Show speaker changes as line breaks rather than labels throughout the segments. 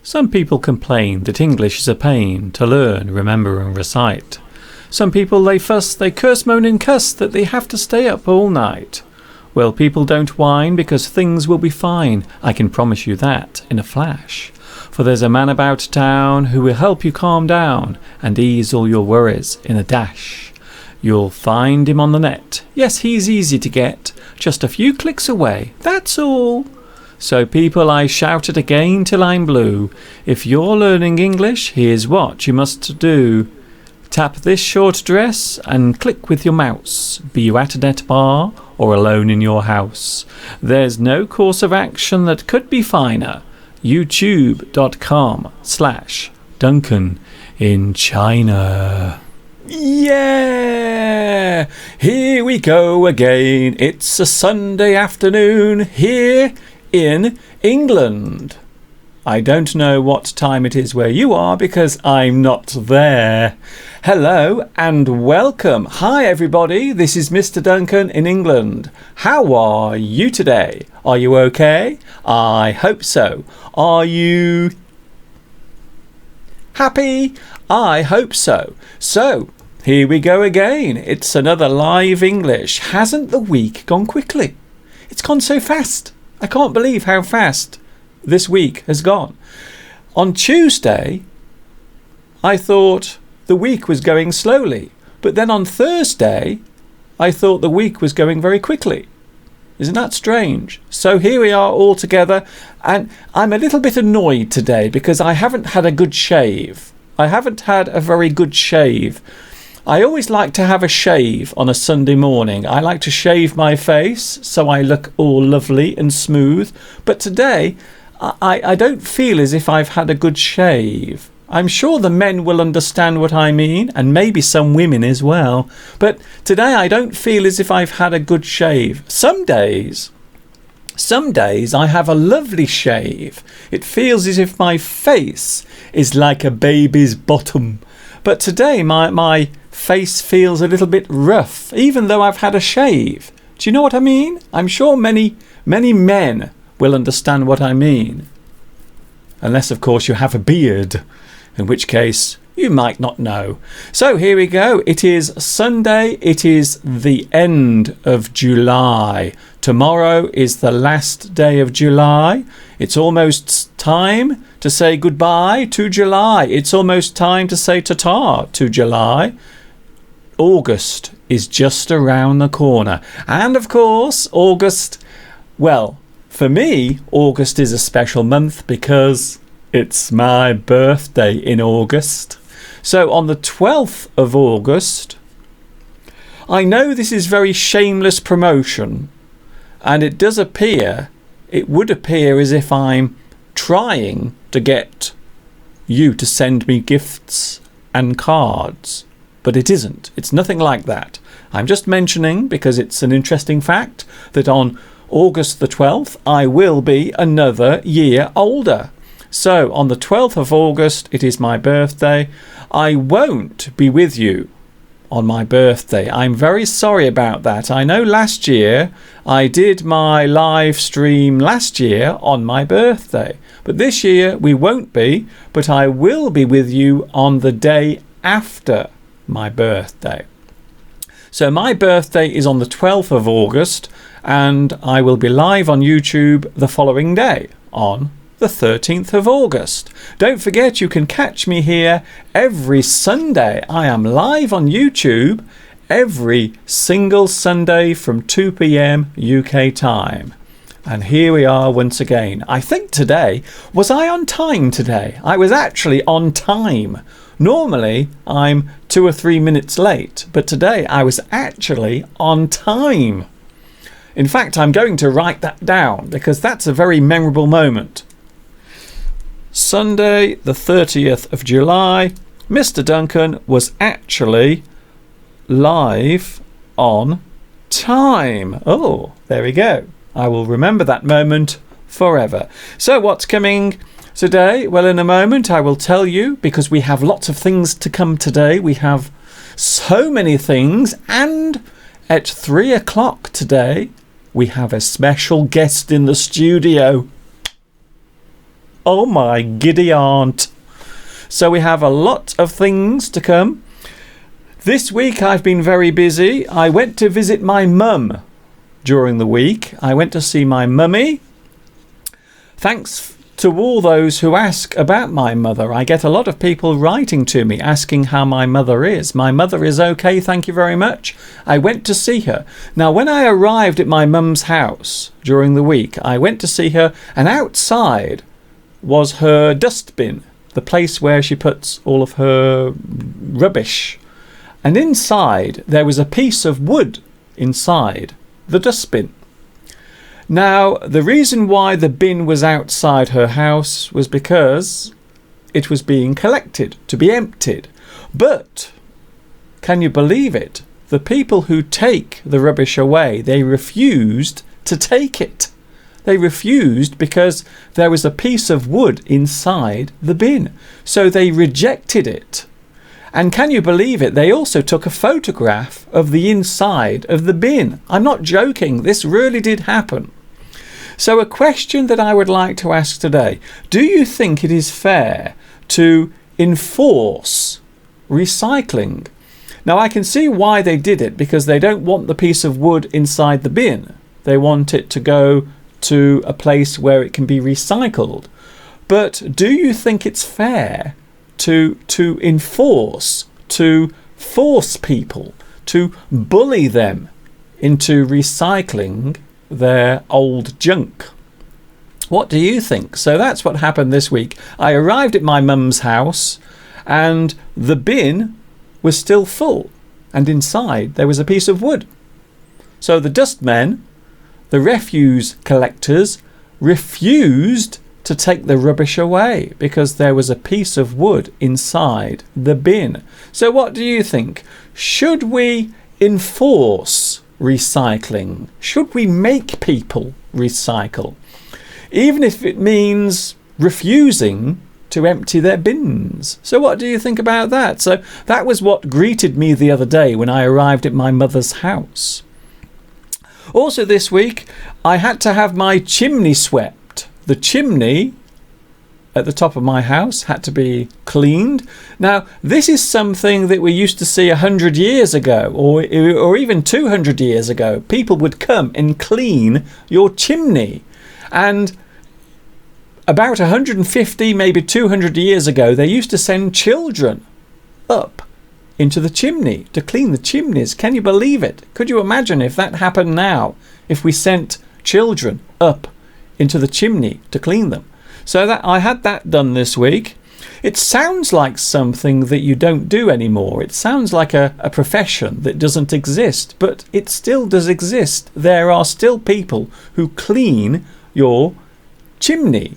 Some people complain that English is a pain to learn, remember and recite. Some people they fuss, they curse, moan and cuss that they have to stay up all night. Well, people don't whine because things will be fine, I can promise you that in a flash. For there's a man about town who will help you calm down and ease all your worries in a dash. You'll find him on the net, yes he's easy to get, just a few clicks away, that's all. So people, I shout it again till I'm blue. If you're learning English, here's what you must do. Tap this short address and click with your mouse, be you at a net bar or alone in your house. There's no course of action that could be finer. youtube.com/Duncan in China. Yeah! Here we go again. It's a Sunday afternoon here in England. I don't know what time it is where you are because I'm not there. Hello and welcome. Hi everybody, this is Mr. Duncan in England. How are you today? Are you okay? I hope so. Are you happy? I hope so. So, here we go again. It's another live English. Hasn't the week gone quickly? It's gone so fast. I can't believe how fast this week has gone. On Tuesday, I thought the week was going slowly. But then on Thursday, I thought the week was going very quickly. Isn't that strange? So here we are all together. And I'm a little bit annoyed today because I haven't had a good shave. I haven't had a very good shave. I always like to have a shave on a Sunday morning. I like to shave my face so I look all lovely and smooth. But today, I don't feel as if I've had a good shave. I'm sure the men will understand what I mean, and maybe some women as well. But today I don't feel as if I've had a good shave. Some days I have a lovely shave. It feels as if my face is like a baby's bottom. But today my face feels a little bit rough, even though I've had a shave. Do you know what I mean? I'm sure many men will understand what I mean. Unless, of course, you have a beard, in which case you might not know. So here we go. It is Sunday. It is the end of July. Tomorrow is the last day of July. It's almost time to say goodbye to July. It's almost time to say ta-ta to July. August is just around the corner. And of course, August, well, for me, August is a special month because it's my birthday in August. So on the 12th of August, I know this is very shameless promotion, and it would appear as if I'm trying to get you to send me gifts and cards. But it isn't. It's nothing like that. I'm just mentioning, because it's an interesting fact, that on August the 12th, I will be another year older. So on the 12th of August, it is my birthday. I won't be with you on my birthday. I'm very sorry about that. I know last year I did my live stream last year on my birthday. But this year we won't be, but I will be with you on the day after my birthday. So my birthday is on the 12th of August, and I will be live on YouTube the following day on the 13th of August. Don't forget, you can catch me here every Sunday. I am live on YouTube every single Sunday from 2 p.m. UK time. And here we are once again. I think today, was I on time today? I was actually on time. Normally, I'm 2 or 3 minutes late, but today I was actually on time. In fact, I'm going to write that down because that's a very memorable moment. Sunday, the 30th of July, Mr. Duncan was actually live on time. Oh, there we go. I will remember that moment forever. So what's coming today? Well, in a moment I will tell you, because we have lots of things to come today. We have so many things, and at 3 o'clock today we have a special guest in the studio. Oh my giddy aunt. So we have a lot of things to come. This week I've been very busy. I went to visit my mum during the week. I went to see my mummy. Thanks to all those who ask about my mother. I get a lot of people writing to me asking how my mother is. My mother is okay, thank you very much. I went to see her. Now, when I arrived at my mum's house during the week, I went to see her, and outside was her dustbin, the place where she puts all of her rubbish. And inside there was a piece of wood inside the dustbin. Now, the reason why the bin was outside her house was because it was being collected to be emptied. But, can you believe it? The people who take the rubbish away, they refused to take it. They refused because there was a piece of wood inside the bin. So they rejected it. And can you believe it? They also took a photograph of the inside of the bin. I'm not joking. This really did happen. So a question that I would like to ask today. Do you think it is fair to enforce recycling? Now, I can see why they did it, because they don't want the piece of wood inside the bin. They want it to go to a place where it can be recycled. But do you think it's fair to enforce, to force people, to bully them into recycling their old junk? What do you think? So that's what happened this week. I arrived at my mum's house and the bin was still full, and inside there was a piece of wood. So the dustmen, the refuse collectors, refused to take the rubbish away because there was a piece of wood inside the bin. So what do you think? Should we enforce recycling? Should we make people recycle, even if it means refusing to empty their bins? So what do you think about that? So that was what greeted me the other day when I arrived at my mother's house. Also this week I had to have my chimney swept. The chimney at the top of my house had to be cleaned. Now, this is something that we used to see 100 years ago, or even 200 years ago. People would come and clean your chimney. And about 150, maybe 200 years ago, they used to send children up into the chimney to clean the chimneys. Can you believe it? Could you imagine if that happened now, if we sent children up into the chimney to clean them? So that I had that done this week. It sounds like something that you don't do anymore. It sounds like a profession that doesn't exist, but it still does exist. There are still people who clean your chimney.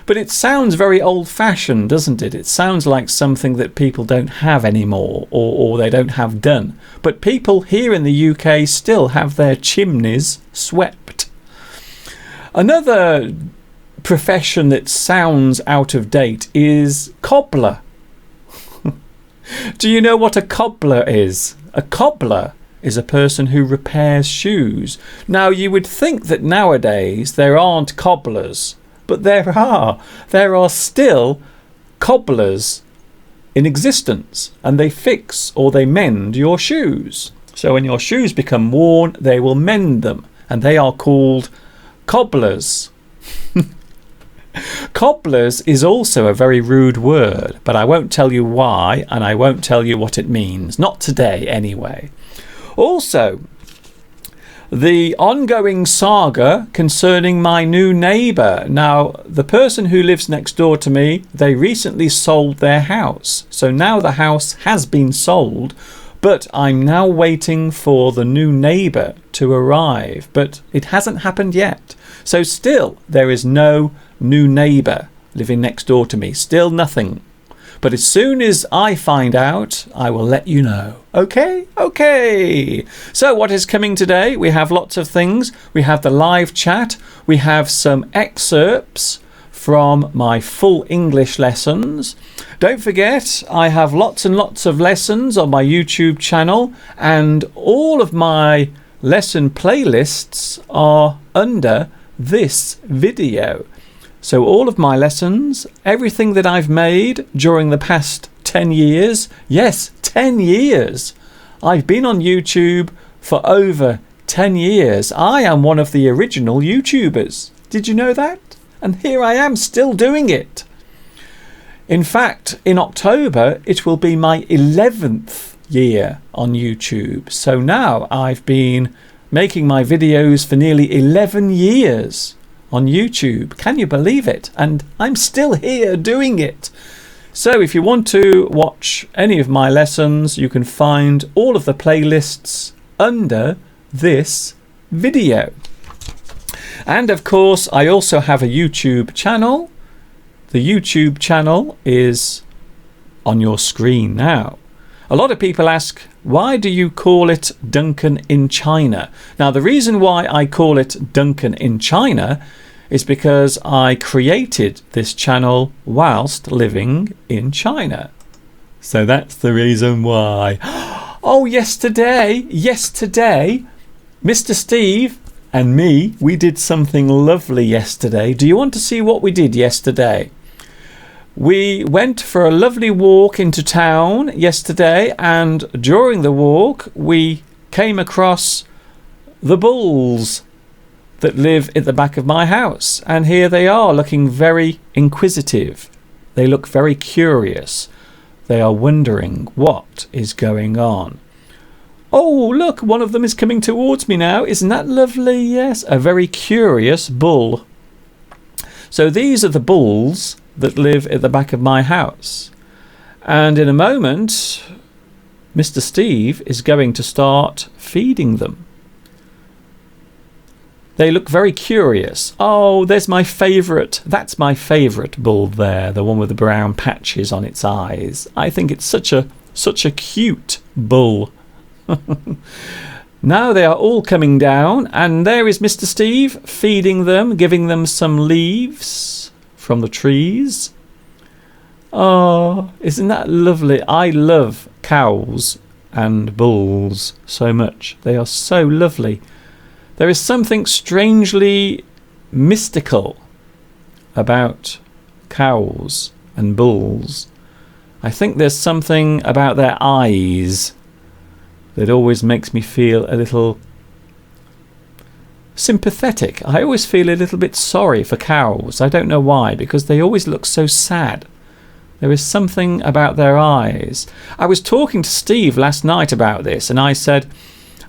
But it sounds very old-fashioned, doesn't it? It sounds like something that people don't have anymore, or they don't have done. But people here in the UK still have their chimneys swept. Another profession that sounds out of date is cobbler. Do you know what a cobbler is? A cobbler is a person who repairs shoes. Now, you would think that nowadays there aren't cobblers, but there are. There are still cobblers in existence, and they fix or they mend your shoes. So when your shoes become worn, they will mend them, and they are called cobblers. Cobblers is also a very rude word, but I won't tell you why, and I won't tell you what it means. Not today, anyway. Also, the ongoing saga concerning my new neighbour. Now, the person who lives next door to me, they recently sold their house. So now the house has been sold, but I'm now waiting for the new neighbour to arrive. But it hasn't happened yet. So still, there is no new neighbour living next door to me. Still nothing. But as soon as I find out, I will let you know. Okay? Okay. So what is coming today? We have lots of things. We have the live chat. We have some excerpts from my full English lessons. Don't forget, I have lots and lots of lessons on my YouTube channel, and all of my lesson playlists are under this video. So all of my lessons, everything that I've made during the past 10 years, yes, 10 years. I've been on YouTube for over 10 years. I am one of the original YouTubers. Did you know that? And here I am still doing it. In fact, in October, it will be my 11th year on YouTube. So now I've been making my videos for nearly 11 years on YouTube. Can you believe it? And I'm still here doing it. So if you want to watch any of my lessons, you can find all of the playlists under this video. And of course, I also have a YouTube channel. The YouTube channel is on your screen now. A lot of people ask, why do you call it Duncan in China? Now, the reason why I call it Duncan in China is because I created this channel whilst living in China. So that's the reason why. Oh, yesterday, Mr. Steve and me, we did something lovely yesterday. Do you want to see what we did yesterday? We went for a lovely walk into town yesterday, and during the walk we came across the bulls that live at the back of my house, and here they are looking very inquisitive. They look very curious. They are wondering what is going on. Oh, look, one of them is coming towards me now. Isn't that lovely? Yes, a very curious bull. So these are the bulls that live at the back of my house. And in a moment, Mr. Steve is going to start feeding them. They look very curious. Oh, there's my favourite. That's my favourite bull there, the one with the brown patches on its eyes. I think it's such a cute bull. Now they are all coming down, and there is Mr. Steve feeding them, giving them some leaves from the trees. Oh, isn't that lovely? I love cows and bulls so much. They are so lovely. There is something strangely mystical about cows and bulls. I think there's something about their eyes that always makes me feel a little sympathetic. I always feel a little bit sorry for cows. I don't know why, because they always look so sad. There is something about their eyes. I was talking to Steve last night about this, and I said,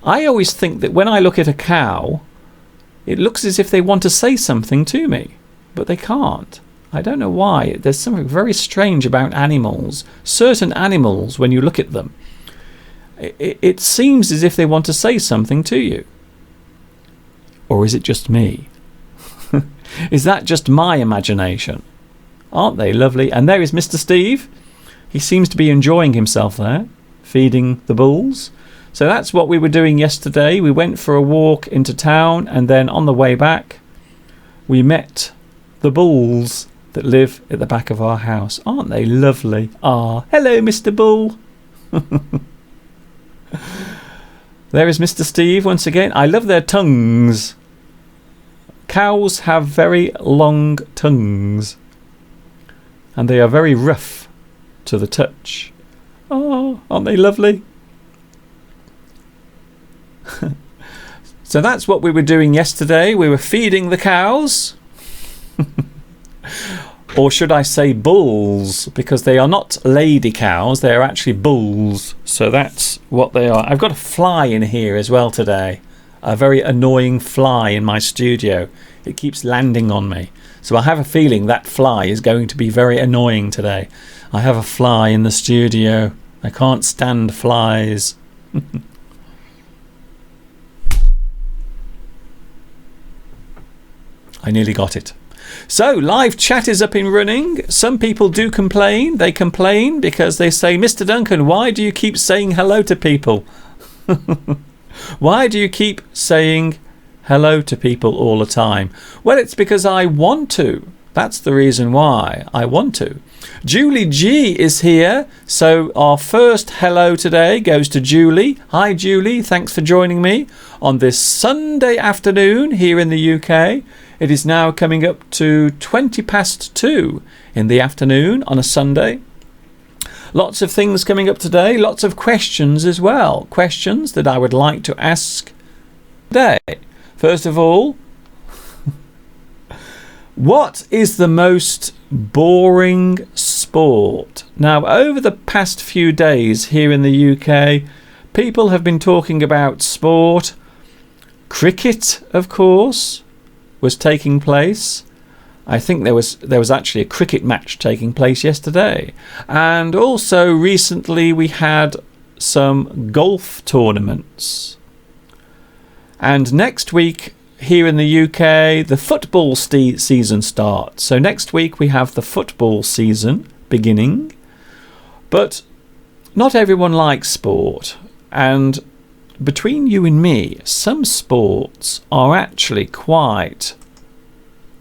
I always think that when I look at a cow, it looks as if they want to say something to me, but they can't. I don't know why. There's something very strange about animals. Certain animals, when you look at them, it seems as if they want to say something to you. Or is it just me? Is that just my imagination? Aren't they lovely? And there is Mr. Steve. He seems to be enjoying himself there, feeding the bulls. So that's what we were doing yesterday. We went for a walk into town, and then on the way back we met the bulls that live at the back of our house. Aren't they lovely? Ah, hello, Mr. Bull. There is Mr. Steve once again. I love their tongues. Cows have very long tongues, and they are very rough to the touch. Oh, aren't they lovely? So that's what we were doing yesterday. We were feeding the cows. Or should I say bulls, because they are not lady cows, they are actually bulls. So that's what they are. I've got a fly in here as well today. A very annoying fly in my studio. It keeps landing on me. So I have a feeling that fly is going to be very annoying today. I have a fly in the studio. I can't stand flies. I nearly got it. So live chat is up and running. Some people do complain. They complain because they say, Mr. Duncan, why do you keep saying hello to people? Why do you keep saying hello to people all the time? Well, it's because I want to. That's the reason why I want to. Julie G is here. So our first hello today goes to Julie. Hi, Julie. Thanks for joining me on this Sunday afternoon here in the UK. It is now coming up to 2:20 in the afternoon on a Sunday. Lots of things coming up today, lots of questions as well. Questions that I would like to ask today. First of all, what is the most boring sport? Now, over the past few days here in the UK, people have been talking about sport. Cricket, of course, was taking place. I think there was actually a cricket match taking place yesterday. And also recently we had some golf tournaments. And next week here in the UK, the football season starts. So next week we have the football season beginning. But not everyone likes sport. And between you and me, some sports are actually quite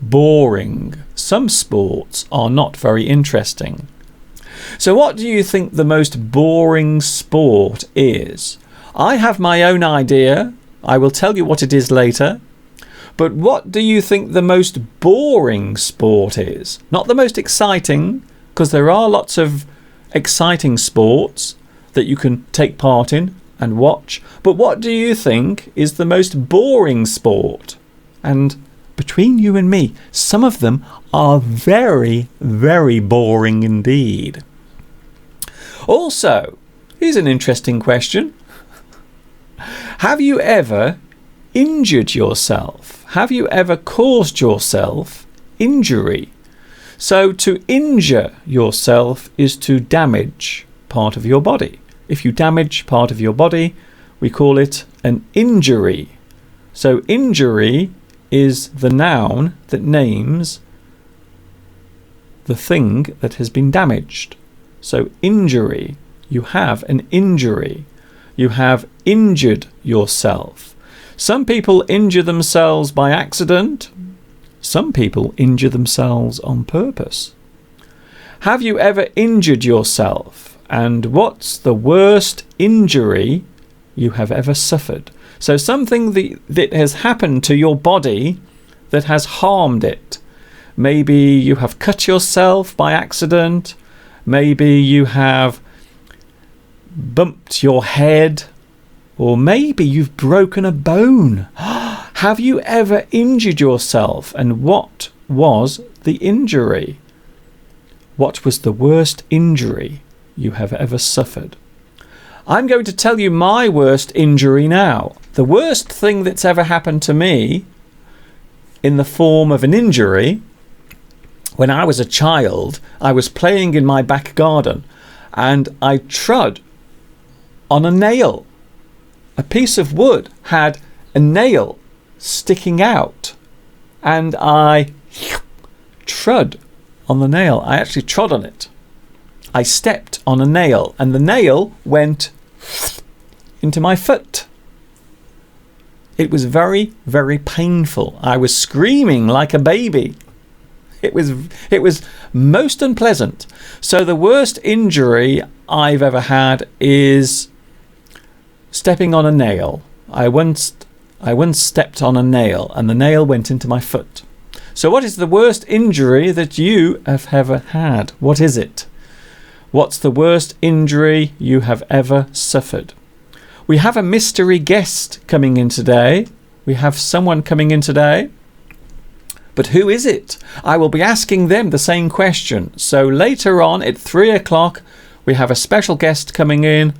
boring. Some sports are not very interesting. So what do you think the most boring sport is? I have my own idea. I will tell you what it is later. But what do you think the most boring sport is? Not the most exciting, because there are lots of exciting sports that you can take part in and watch. But what do you think is the most boring sport? And between you and me, some of them are very, very boring indeed. Also, here's an interesting question. Have you ever injured yourself? Have you ever caused yourself injury? So to injure yourself is to damage part of your body. If you damage part of your body, we call it an injury. So injury is the noun that names the thing that has been damaged. So injury, you have an injury. You have injured yourself. Some people injure themselves by accident. Some people injure themselves on purpose. Have you ever injured yourself? And what's the worst injury you have ever suffered? So something that has happened to your body that has harmed it. Maybe you have cut yourself by accident. Maybe you have bumped your head. Or maybe you've broken a bone. Have you ever injured yourself? And what was the injury? What was the worst injury you have ever suffered? I'm going to tell you my worst injury now. The worst thing that's ever happened to me in the form of an injury, when I was a child, I was playing in my back garden and I trod on a nail. A piece of wood had a nail sticking out and I trod on the nail. I actually trod on it. I stepped on a nail and the nail went into my foot. It was very, very painful. I was screaming like a baby. It was most unpleasant. So the worst injury I've ever had is stepping on a nail. I once stepped on a nail and the nail went into my foot. So what is the worst injury that you have ever had? What is it? What's the worst injury you have ever suffered? We have a mystery guest coming in today. We have someone coming in today. But who is it? I will be asking them the same question. So later on at 3 o'clock, we have a special guest coming in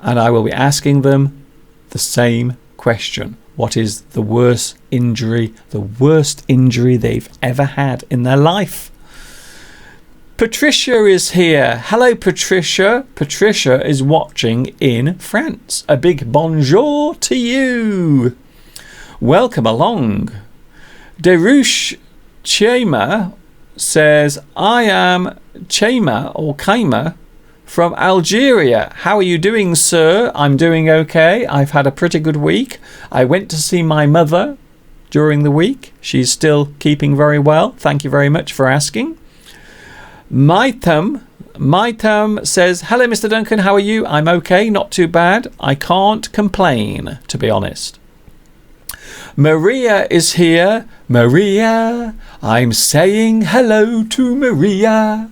and I will be asking them the same question. What is the worst injury they've ever had in their life? Patricia is here. Hello, Patricia. Patricia is watching in France. A big bonjour to you. Welcome along. Derouche Chema says, I am Chema or Kaima from Algeria. How are you doing, sir? I'm doing okay. I've had a pretty good week. I went to see my mother during the week. She's still keeping very well. Thank you very much for asking. Maitam says, hello, Mr. Duncan. How are you? I'm okay. Not too bad. I can't complain, to be honest. Maria is here. Maria, I'm saying hello to Maria.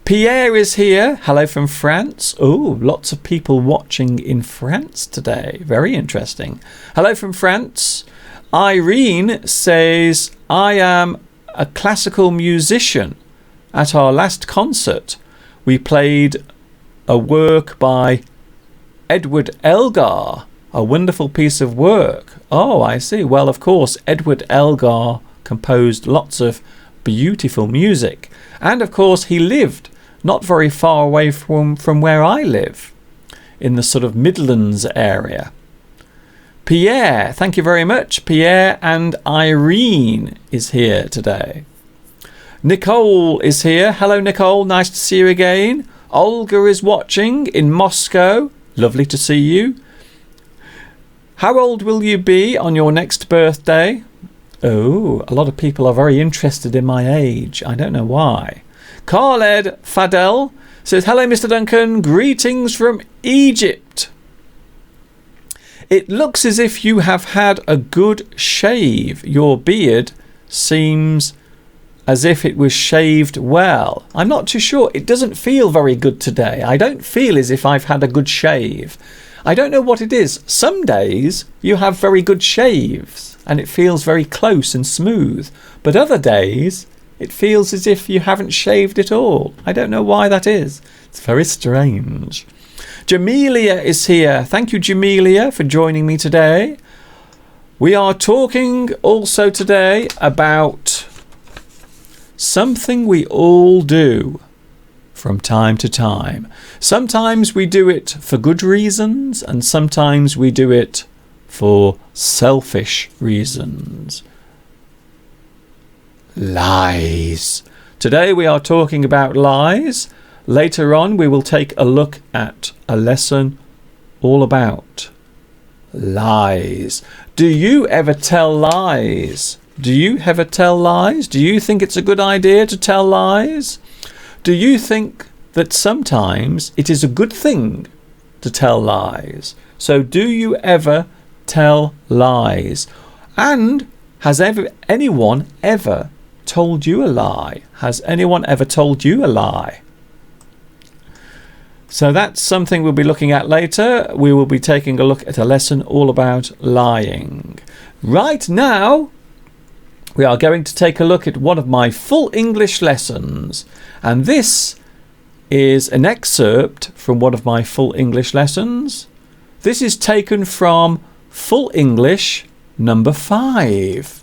Pierre is here. Hello from France. Oh, lots of people watching in France today. Very interesting. Hello from France. Irene says, I am a classical musician. At our last concert, we played a work by Edward Elgar. A wonderful piece of work. Oh, I see. Well, of course, Edward Elgar composed lots of beautiful music. And, of course, he lived not very far away from where I live, in the sort of Midlands area. Pierre, thank you very much. Pierre and Irene is here today. Nicole is here. Hello, Nicole. Nice to see you again. Olga is watching in Moscow. Lovely to see you. How old will you be on your next birthday? Oh, a lot of people are very interested in my age. I don't know why. Khaled Fadel says, hello, Mr. Duncan. Greetings from Egypt. It looks as if you have had a good shave. Your beard seems as if it was shaved well. I'm not too sure. It doesn't feel very good today. I don't feel as if I've had a good shave. I don't know what it is. Some days you have very good shaves and it feels very close and smooth. But other days it feels as if you haven't shaved at all. I don't know why that is. It's very strange. Jamelia is here. Thank you, Jamelia, for joining me today. We are talking also today about something we all do from time to time. Sometimes we do it for good reasons and sometimes we do it for selfish reasons. Lies. Today we are talking about lies. Later on we will take a look at a lesson all about lies. Do you ever tell lies? Do you ever tell lies? Do you think it's a good idea to tell lies? Do you think that sometimes it is a good thing to tell lies? So do you ever tell lies? And has anyone ever told you a lie? Has anyone ever told you a lie? So that's something we'll be looking at later. We will be taking a look at a lesson all about lying. Right now, we are going to take a look at one of my full English lessons. And this is an excerpt from one of my full English lessons. This is taken from Full English number 5.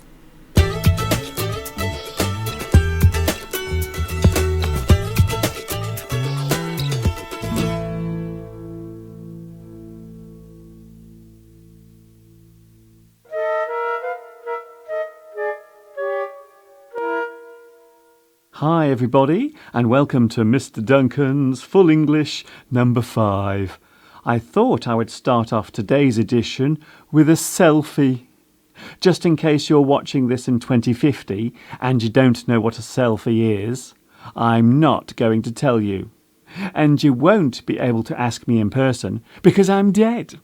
Hi everybody, and welcome to Mr. Duncan's Full English number 5. I thought I would start off today's edition with a selfie. Just in case you're watching this in 2050 and you don't know what a selfie is, I'm not going to tell you. And you won't be able to ask me in person because I'm dead.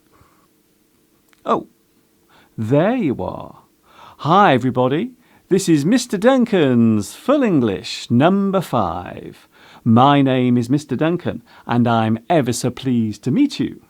Oh, there you are. Hi everybody. This is Mr. Duncan's Full English number 5. My name is Mr. Duncan and I'm ever so pleased to meet you.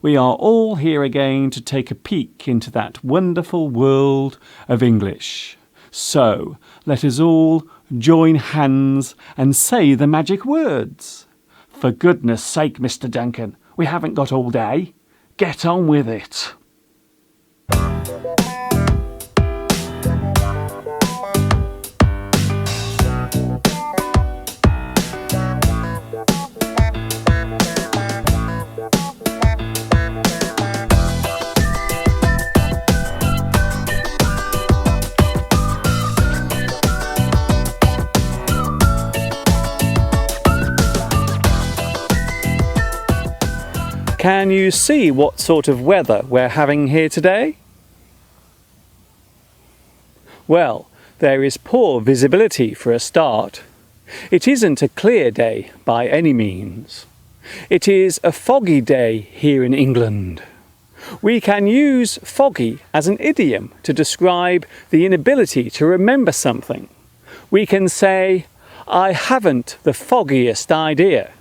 We are all here again to take a peek into that wonderful world of English. So let us all join hands and say the magic words. For goodness sake, Mr. Duncan, we haven't got all day. Get on with it. Can you see what sort of weather we're having here today? Well, there is poor visibility for a start. It isn't a clear day by any means. It is a foggy day here in England. We can use foggy as an idiom to describe the inability to remember something. We can say, I haven't the foggiest idea,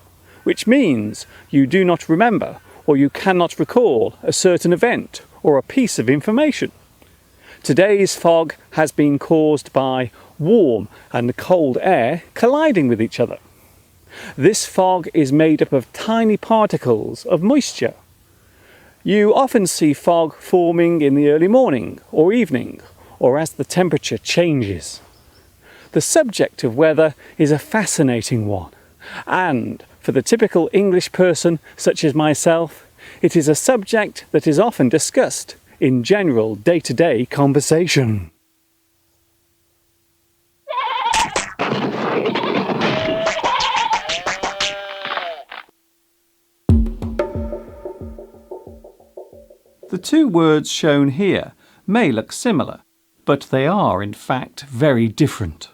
which means you do not remember or you cannot recall a certain event or a piece of information. Today's fog has been caused by warm and cold air colliding with each other. This fog is made up of tiny particles of moisture. You often see fog forming in the early morning or evening, or as the temperature changes. The subject of weather is a fascinating one, and for the typical English person such as myself, it is a subject that is often discussed in general day-to-day conversation. The two words shown here may look similar, but they are in fact very different.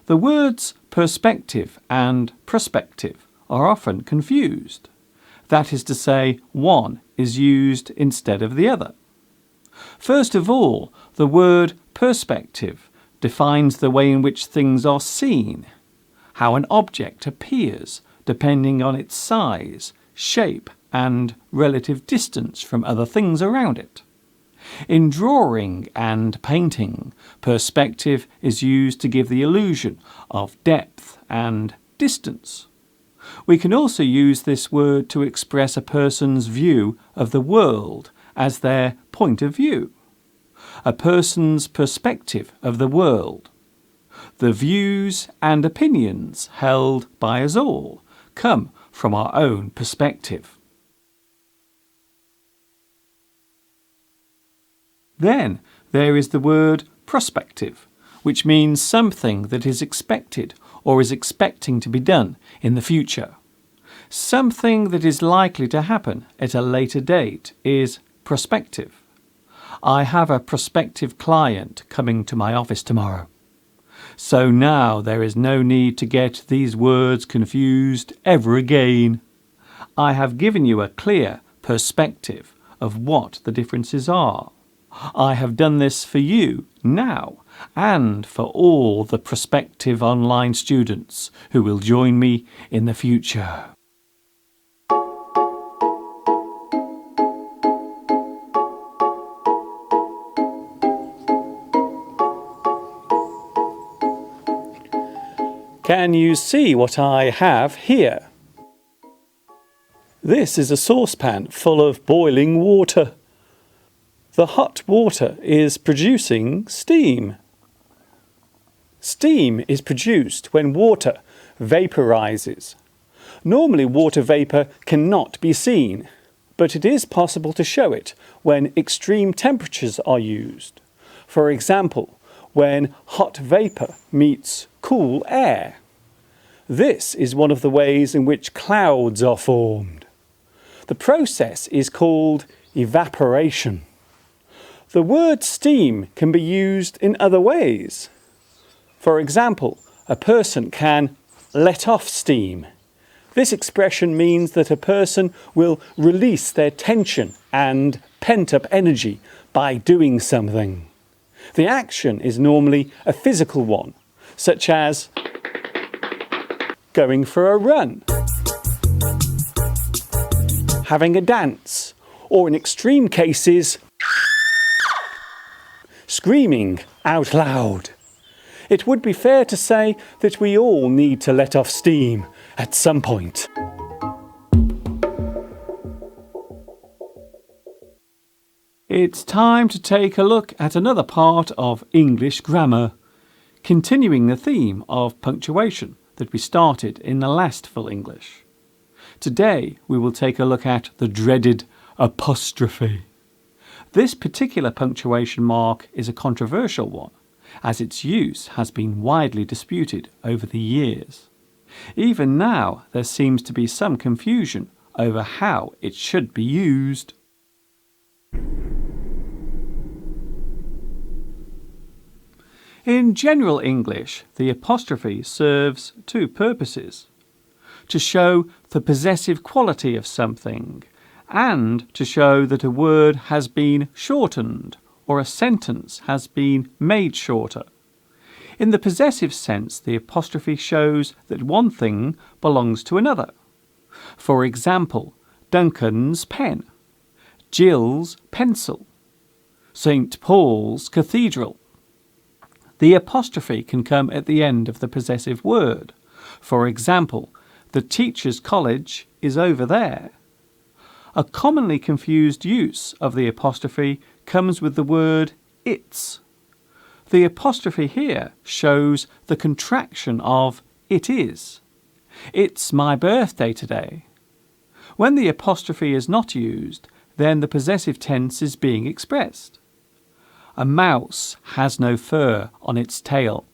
The words perspective and prospective are often confused. That is to say, one is used instead of the other. First of all, the word perspective defines the way in which things are seen, how an object appears depending on its size, shape, and relative distance from other things around it. In drawing and painting, perspective is used to give the illusion of depth and distance. We can also use this word to express a person's view of the world as their point of view, a person's perspective of the world. The views and opinions held by us all come from our own perspective. Then there is the word prospective, which means something that is expected or is expecting to be done in the future. Something that is likely to happen at a later date is prospective. I have a prospective client coming to my office tomorrow. So now there is no need to get these words confused ever again. I have given you a clear perspective of what the differences are. I have done this for you now and for all the prospective online students who will join me in the future. Can you see what I have here? This is a saucepan full of boiling water. The hot water is producing steam. Steam is produced when water vaporizes. Normally water vapor cannot be seen, but it is possible to show it when extreme temperatures are used. For example, when hot vapor meets cool air. This is one of the ways in which clouds are formed. The process is called evaporation. The word steam can be used in other ways. For example, a person can let off steam. This expression means that a person will release their tension and pent-up energy by doing something. The action is normally a physical one, such as going for a run, having a dance, or in extreme cases, screaming out loud. It would be fair to say that we all need to let off steam at some point. It's time to take a look at another part of English grammar, continuing the theme of punctuation that we started in the last Full English. Today we will take a look at the dreaded apostrophe. This particular punctuation mark is a controversial one, as its use has been widely disputed over the years. Even now there seems to be some confusion over how it should be used. In general English, the apostrophe serves two purposes: to show the possessive quality of something and to show that a word has been shortened or a sentence has been made shorter. In the possessive sense, the apostrophe shows that one thing belongs to another. For example, Duncan's pen, Jill's pencil, St. Paul's Cathedral. The apostrophe can come at the end of the possessive word. For example, the teacher's college is over there. A commonly confused use of the apostrophe comes with the word it's. The apostrophe here shows the contraction of it is. It's my birthday today. When the apostrophe is not used, then the possessive tense is being expressed. A mouse has no fur on its tail.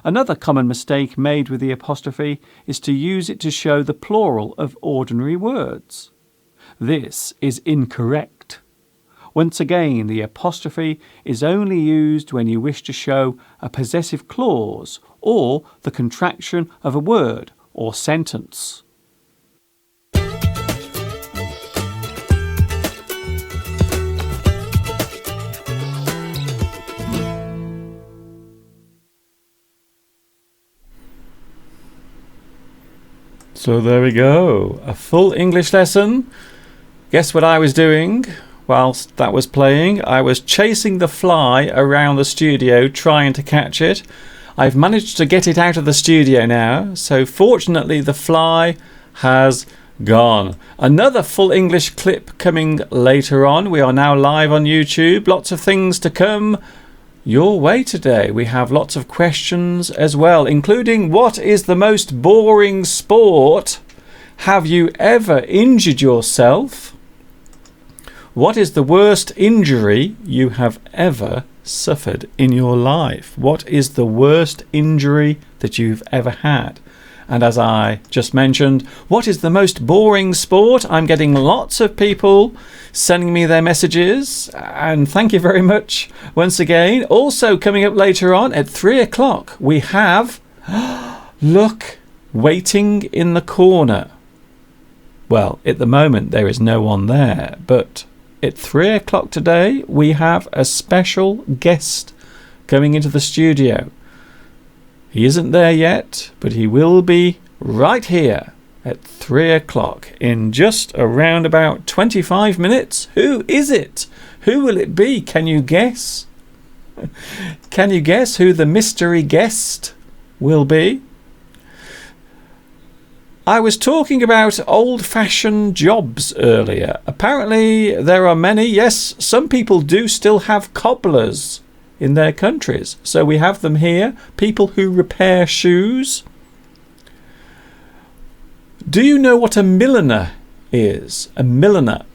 Another common mistake made with the apostrophe is to use it to show the plural of ordinary words. This is incorrect. Once again, the apostrophe is only used when you wish to show a possessive clause or the contraction of a word or sentence. So there we go, a full English lesson. Guess what I was doing whilst that was playing? I was chasing the fly around the studio trying to catch it. I've managed to get it out of the studio now, so fortunately the fly has gone. Another full English clip coming later on. We are now live on YouTube. Lots of things to come your way today. We have lots of questions as well, including what is the most boring sport? Have you ever injured yourself? What is the worst injury you have ever suffered in your life? What is the worst injury that you've ever had? And as I just mentioned, what is the most boring sport? I'm getting lots of people sending me their messages, and thank you very much once again. Also coming up later on at 3 o'clock, we have, look, waiting in the corner. Well, at the moment there is no one there, but at 3 o'clock today we have a special guest coming into the studio. He isn't there yet, but he will be right here at 3 o'clock in just around about 25 minutes. Who is it? Who will it be? Can you guess? Can you guess who the mystery guest will be? I was talking about old-fashioned jobs earlier. Apparently there are many. Yes, some people do still have cobblers in their countries. So we have them here, people who repair shoes. Do you know what a milliner is? A milliner.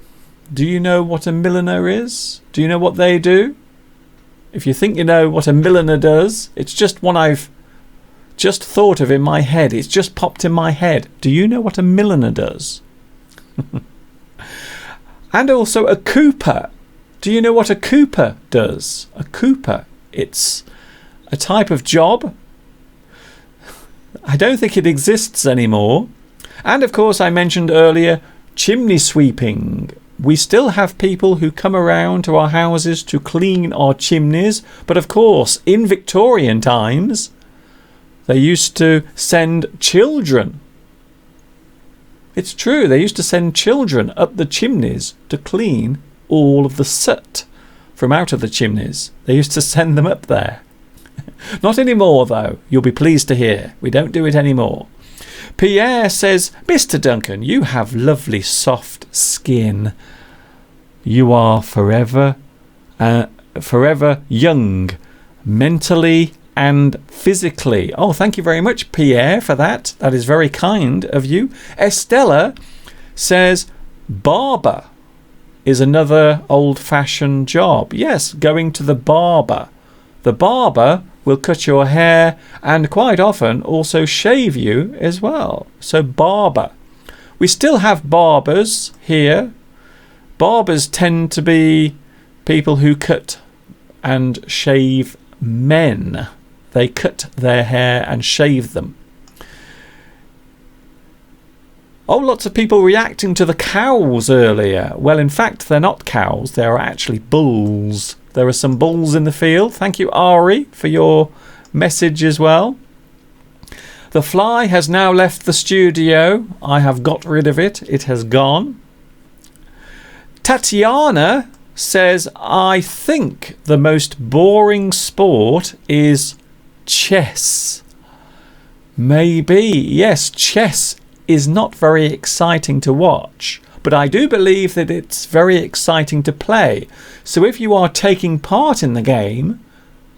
Do you know what a milliner is? Do you know what they do? If you think you know what a milliner does, it's just one I've just thought of in my head. It's just popped in my head. Do you know what a milliner does? And also a cooper. Do you know what a cooper does? A cooper, it's a type of job. I don't think it exists anymore. And of course, I mentioned earlier chimney sweeping. We still have people who come around to our houses to clean our chimneys. But of course, in Victorian times, they used to send children. It's true, they used to send children up the chimneys to clean all of the soot from out of the chimneys. They used to send them up there. Not anymore, though. You'll be pleased to hear. We don't do it anymore. Pierre says, Mr. Duncan, you have lovely soft skin. You are forever young, mentally and physically. Oh, thank you very much, Pierre, for that. That is very kind of you. Estella says, barber is another old-fashioned job. Yes, going to the barber. The barber will cut your hair and quite often also shave you as well. So barber. We still have barbers here. Barbers tend to be people who cut and shave men. They cut their hair and shave them. Oh, lots of people reacting to the cows earlier. Well, in fact, they're not cows. They're actually bulls. There are some bulls in the field. Thank you, Ari, for your message as well. The fly has now left the studio. I have got rid of it. It has gone. Tatiana says, I think the most boring sport is chess. Maybe. Yes, chess is not very exciting to watch, but I do believe that it's very exciting to play. So if you are taking part in the game,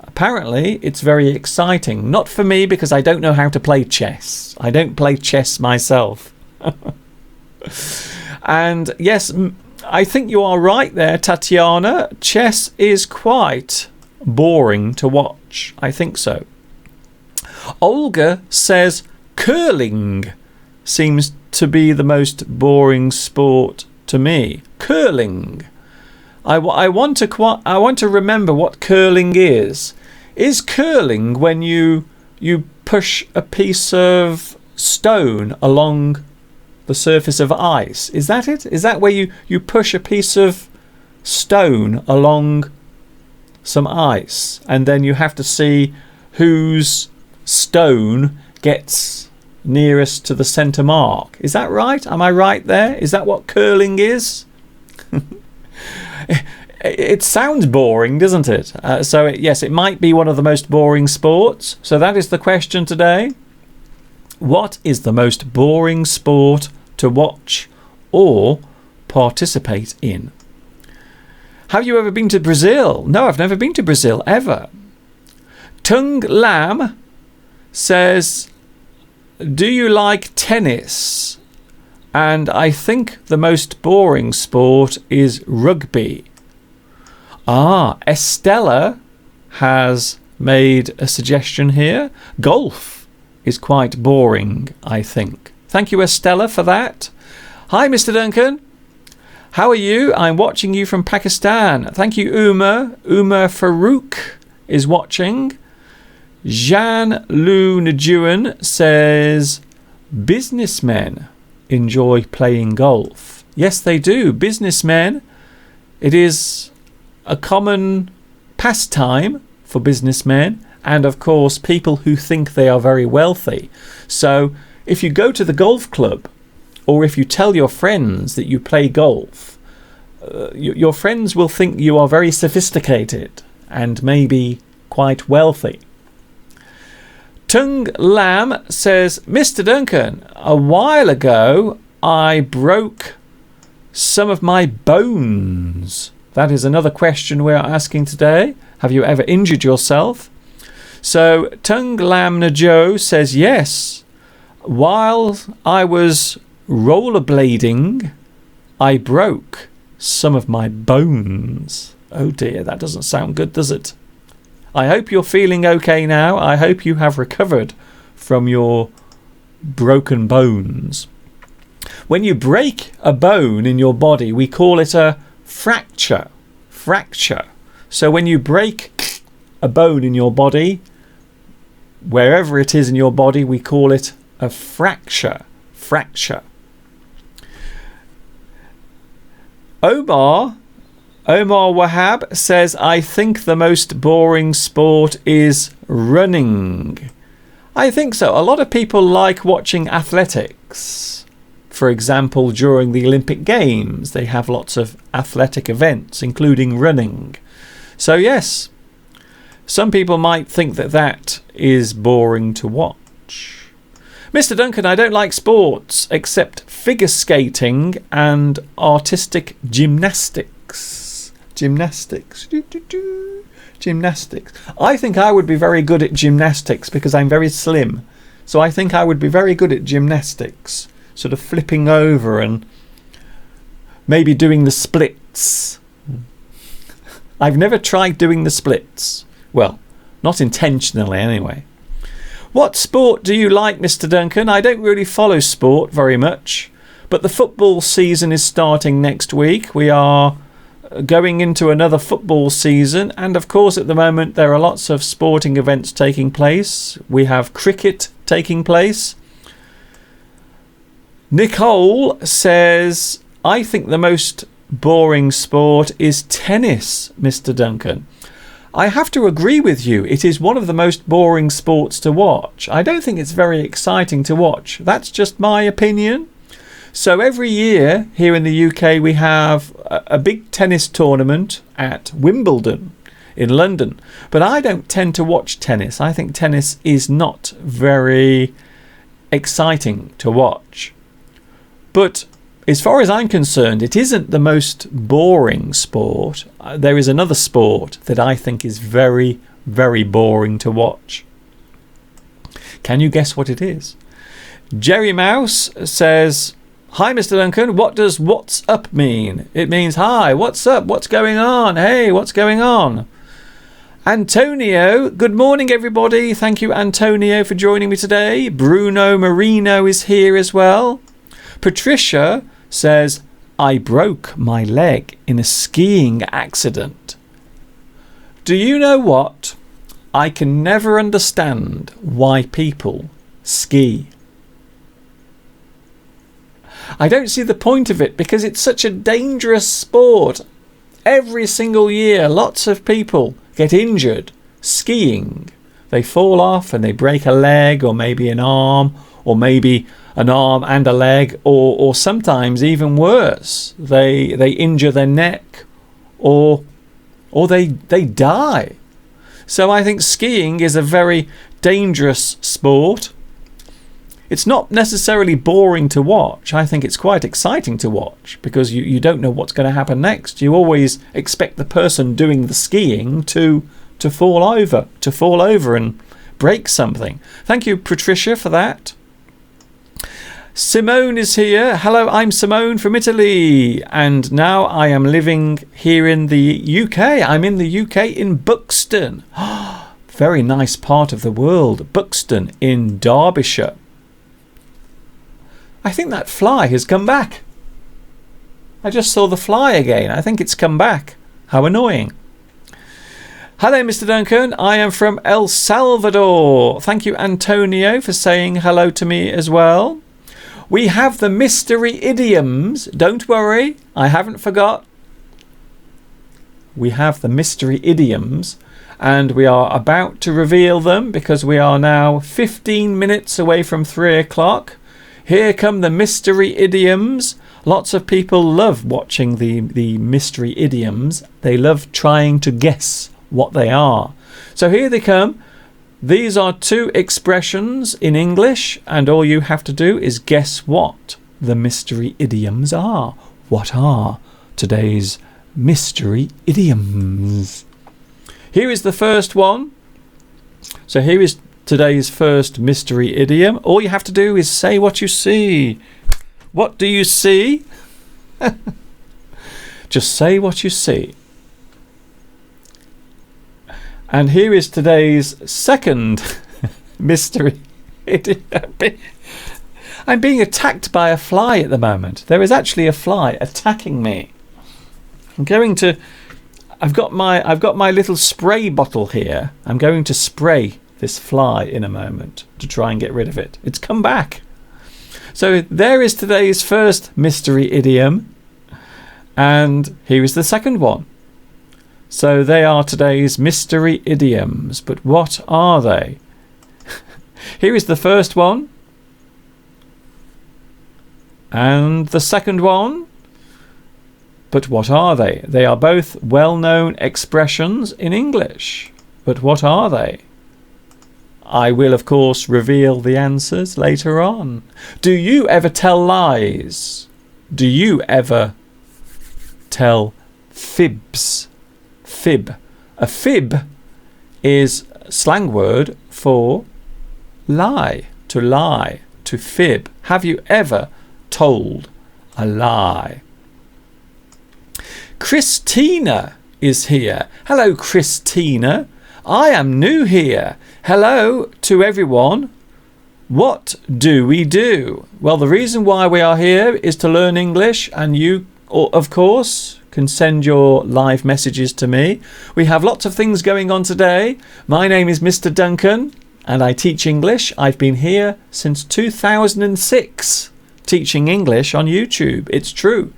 apparently it's very exciting. Not for me, because I don't know how to play chess. I don't play chess myself. And yes, I think you are right there, Tatiana. Chess is quite boring to watch. I think so. Olga says curling seems to be the most boring sport to me. Curling. I want to remember what curling is. Is curling when you push a piece of stone along the surface of ice? Is that it? Is that where you push a piece of stone along some ice and then you have to see whose stone gets nearest to the centre mark? Is that right? Am I right there? Is that what curling is? It sounds boring, doesn't it? Yes, it might be one of the most boring sports. So that is the question today. What is the most boring sport to watch or participate in? Have you ever been to Brazil? No, I've never been to Brazil, ever. Tung Lam says, do you like tennis? And I think the most boring sport is rugby. Estella has made a suggestion here. Golf is quite boring, I think. Thank you, Estella, for that. Hi, Mr. Duncan. How are you? I'm watching you from Pakistan. Thank you, Uma. Uma Farouk is watching. Jean Lu Njuan says, businessmen enjoy playing golf. Yes, they do. Businessmen. It is a common pastime for businessmen and, of course, people who think they are very wealthy. So if you go to the golf club or if you tell your friends that you play golf, your friends will think you are very sophisticated and maybe quite wealthy. Tung Lam says, Mr. Duncan, a while ago I broke some of my bones. That is another question we're asking today. Have you ever injured yourself? So Tung Lam Najo says, yes. While I was rollerblading, I broke some of my bones. Oh dear, that doesn't sound good, does it? I hope you're feeling okay now. I hope you have recovered from your broken bones. When you break a bone in your body, we call it a fracture. Fracture. So when you break a bone in your body, wherever it is in your body, we call it a fracture. Fracture. Omar Wahab says, I think the most boring sport is running. I think so. A lot of people like watching athletics. For example, during the Olympic Games, they have lots of athletic events, including running. So yes, some people might think that that is boring to watch. Mr. Duncan, I don't like sports except figure skating and artistic gymnastics. Gymnastics. Gymnastics. I think I would be very good at gymnastics because I'm very slim. So I think I would be very good at gymnastics. Sort of flipping over and maybe doing the splits. I've never tried doing the splits. Well, not intentionally anyway. What sport do you like, Mr. Duncan? I don't really follow sport very much, but the football season is starting next week. We are going into another football season, and of course at the moment there are lots of sporting events taking place. We have cricket taking place. Nicole says, I think the most boring sport is tennis, Mr. Duncan. I have to agree with you. It is one of the most boring sports to watch. I don't think it's very exciting to watch. That's just my opinion. So every year here in the UK we have a big tennis tournament at Wimbledon in London. But I don't tend to watch tennis. I think tennis is not very exciting to watch. But as far as I'm concerned, it isn't the most boring sport. There is another sport that I think is very, very boring to watch. Can you guess what it is? Jerry Mouse says, hi, Mr. Duncan. What does what's up mean? It means, hi, what's up? What's going on? Hey, what's going on? Antonio, good morning, everybody. Thank you, Antonio, for joining me today. Bruno Marino is here as well. Patricia says, I broke my leg in a skiing accident. Do you know what? I can never understand why people ski. I don't see the point of it because it's such a dangerous sport. Every single year, lots of people get injured skiing. They fall off and they break a leg or maybe an arm or maybe an arm and a leg, or sometimes even worse, they injure their neck or they die. So I think skiing is a very dangerous sport. It's not necessarily boring to watch. I think it's quite exciting to watch because you don't know what's going to happen next. You always expect the person doing the skiing to fall over and break something. Thank you, Patricia, for that. Simone is here. Hello, I'm Simone from Italy, and now I am living here in the UK. I'm in the UK in Buxton. Very nice part of the world, Buxton in Derbyshire. I think that fly has come back. I just saw the fly again. I think it's come back. How annoying. Hello, Mr. Duncan. I am from El Salvador. Thank you, Antonio, for saying hello to me as well. We have the mystery idioms. Don't worry, I haven't forgot. We have the mystery idioms and we are about to reveal them because we are now 15 minutes away from 3 o'clock. Here come the mystery idioms. Lots of people love watching the mystery idioms. They love trying to guess what they are. So here they come. These are 2 expressions in English, and all you have to do is guess what the mystery idioms are. What are today's mystery idioms? Here is the first one. So here is today's first mystery idiom. All you have to do is say what you see. What do you see? Just say what you see. And here is today's second mystery idiom. I'm being attacked by a fly at the moment. There is actually a fly attacking me. I've got my little spray bottle here. I'm going to spray this fly in a moment to try and get rid of it. It's come back. So there is today's first mystery idiom. And here is the second one. So they are today's mystery idioms. But what are they? Here is the first one. And the second one. But what are they? They are both well-known expressions in English. But what are they? I will, of course, reveal the answers later on. Do you ever tell lies? Do you ever tell fibs? Fib. A fib is a slang word for lie, to fib. Have you ever told a lie? Christina is here. Hello, Christina. I am new here. Hello to everyone. What do we do? Well, the reason why we are here is to learn English, and you, of course, can send your live messages to me. We have lots of things going on today. My name is Mr. Duncan and I teach English. I've been here since 2006. teaching English on YouTube. It's true.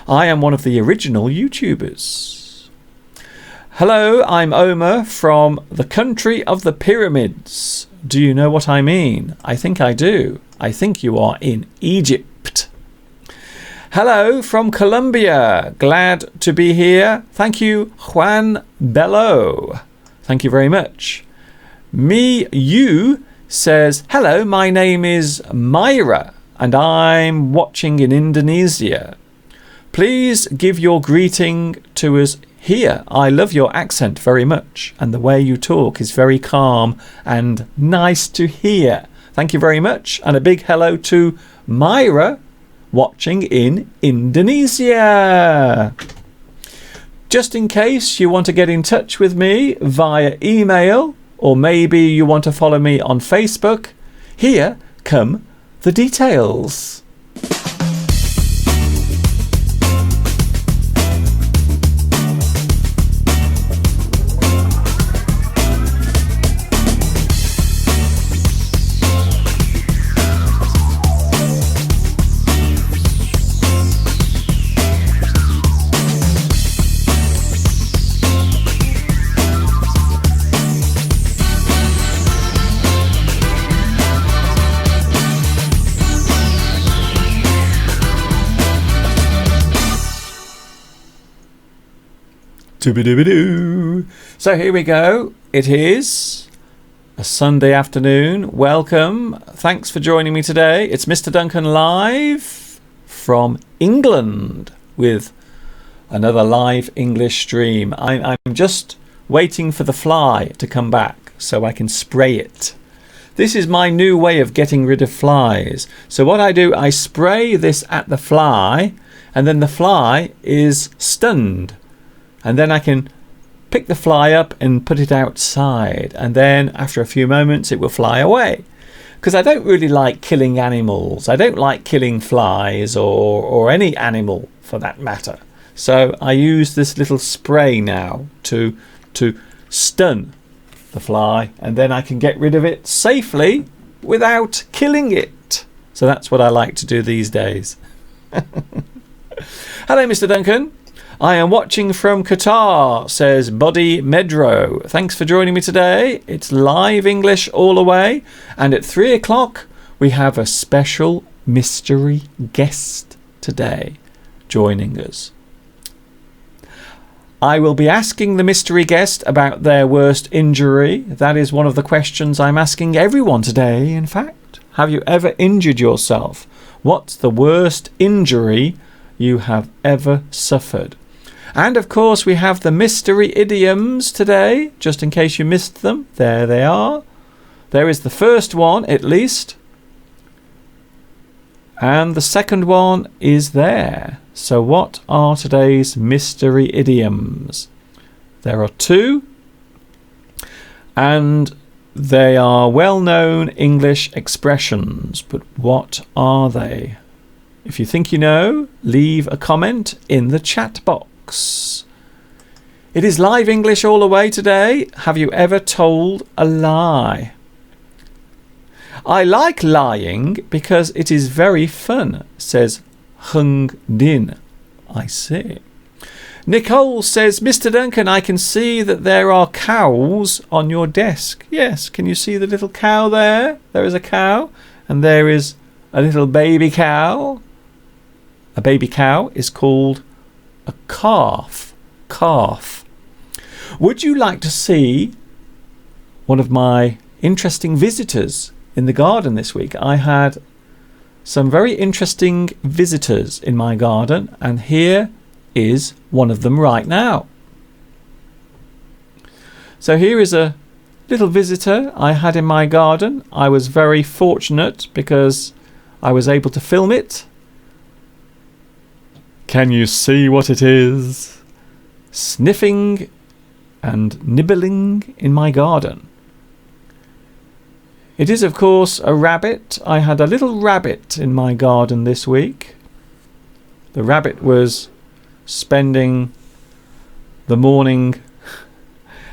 I am one of the original YouTubers. Hello, I'm Omar from the country of the pyramids. Do you know what I mean? I think I do. I think you are in Egypt. Hello from Colombia. Glad to be here. Thank you, Juan Bello. Thank you very much. You says, hello, my name is Myra and I'm watching in Indonesia. Please give your greeting to us here. I love your accent very much and the way you talk is very calm and nice to hear. Thank you very much, and a big hello to Myra watching in Indonesia. Just in case you want to get in touch with me via email, or maybe you want to follow me on Facebook, here come the details. So here we go. It is a Sunday afternoon. Welcome. Thanks for joining me today. It's Mr. Duncan live from England with another live English stream. I'm just waiting for the fly to come back so I can spray it. This is my new way of getting rid of flies. So what I do, I spray this at the fly and then the fly is stunned. And then I can pick the fly up and put it outside. And then after a few moments, it will fly away. Because I don't really like killing animals. I don't like killing flies or any animal for that matter. So I use this little spray now to stun the fly. And then I can get rid of it safely without killing it. So that's what I like to do these days. Hello, Mr. Duncan. I am watching from Qatar, says Buddy Medro. Thanks for joining me today. It's live English all the way. And at 3 o'clock, we have a special mystery guest today joining us. I will be asking the mystery guest about their worst injury. That is one of the questions I'm asking everyone today, in fact. Have you ever injured yourself? What's the worst injury you have ever suffered? And of course we have the mystery idioms today, just in case you missed them. There they are. There is the first one at least. And the second one is there. So what are today's mystery idioms? There are two. And they are well-known English expressions. But what are they? If you think you know, leave a comment in the chat box. It is live English all the way today. Have you ever told a lie? I like lying because it is very fun, says Hung Din. I see. Nicole says, Mr. Duncan, I can see that there are cows on your desk. Yes, can you see the little cow there? There is a cow and there is a little baby cow. A baby cow is called a calf. Calf. Would you like to see one of my interesting visitors in the garden this week? I had some very interesting visitors in my garden, and here is one of them right now. So here is a little visitor I had in my garden. I was very fortunate because I was able to film it. Can you see what it is? Sniffing and nibbling in my garden. It is, of course, a rabbit. I had a little rabbit in my garden this week. The rabbit was spending the morning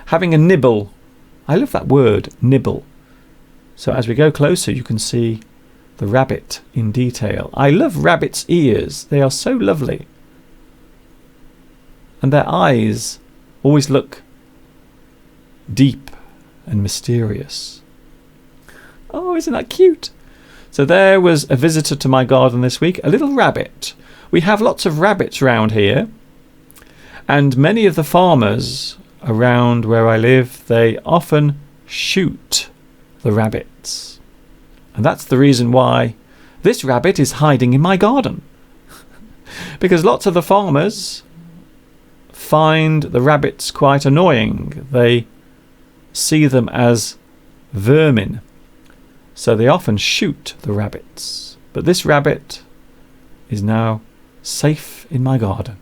having a nibble. I love that word, nibble. So as we go closer, you can see the rabbit in detail. I love rabbits' ears. They are so lovely. And their eyes always look deep and mysterious. Oh, isn't that cute? So there was a visitor to my garden this week, a little rabbit. We have lots of rabbits around here, and many of the farmers around where I live, they often shoot the rabbits. And that's the reason why this rabbit is hiding in my garden. Because lots of the farmers find the rabbits quite annoying. They see them as vermin. So they often shoot the rabbits. But this rabbit is now safe in my garden.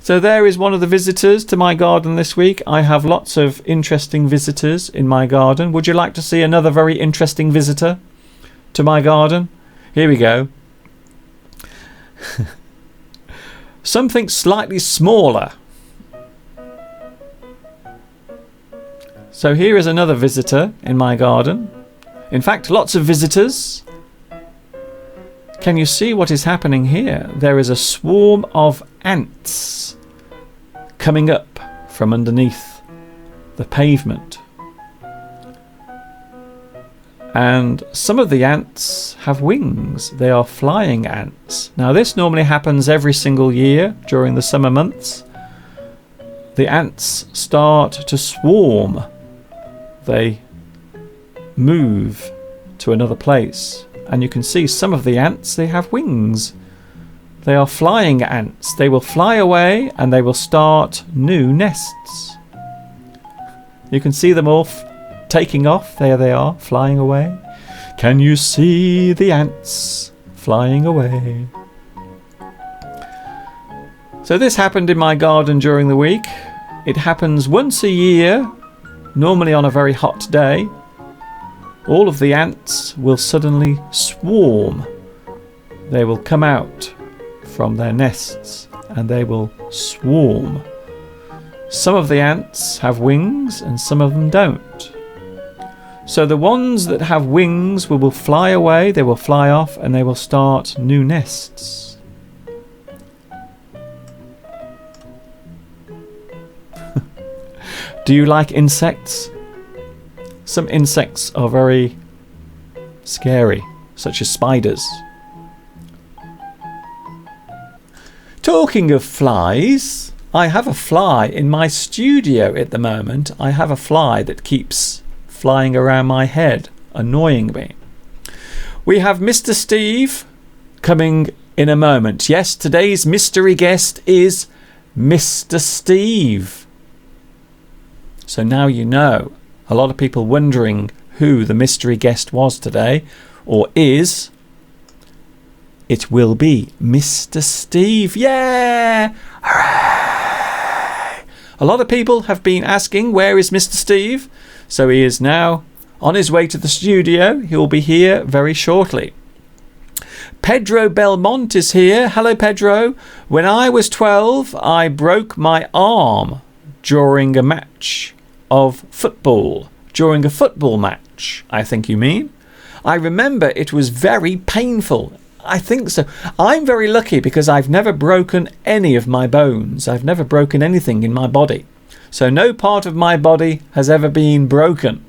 So there is one of the visitors to my garden this week. I have lots of interesting visitors in my garden. Would you like to see another very interesting visitor to my garden? Here we go. Something slightly smaller. So here is another visitor in my garden. In fact, lots of visitors. Can you see what is happening here? There is a swarm of ants coming up from underneath the pavement. And some of the ants have wings. They are flying ants. Now this normally happens every single year during the summer months. The ants start to swarm. They move to another place. And you can see some of the ants, they have wings. They are flying ants. They will fly away and they will start new nests. You can see them all taking off. There they are, flying away. Can you see the ants flying away? So this happened in my garden during the week. It happens once a year, normally on a very hot day. All of the ants will suddenly swarm. They will come out from their nests and they will swarm. Some of the ants have wings and some of them don't. So the ones that have wings will fly away, they will fly off and they will start new nests. Do you like insects? Some insects are very scary, such as spiders. Talking of flies, I have a fly in my studio at the moment. I have a fly that keeps flying around my head, annoying me. We have Mr. Steve coming in a moment. Yes, today's mystery guest is Mr. Steve. So now you know. A lot of people wondering who the mystery guest was today, or is. It will be Mr. Steve. Yeah! Hooray! A lot of people have been asking, where is Mr. Steve? So he is now on his way to the studio. He will be here very shortly. Pedro Belmont is here. Hello, Pedro. When I was 12, I broke my arm during a match of football. During a football match, I think you mean. I remember it was very painful. I think so. I'm very lucky because I've never broken any of my bones. I've never broken anything in my body. So no part of my body has ever been broken.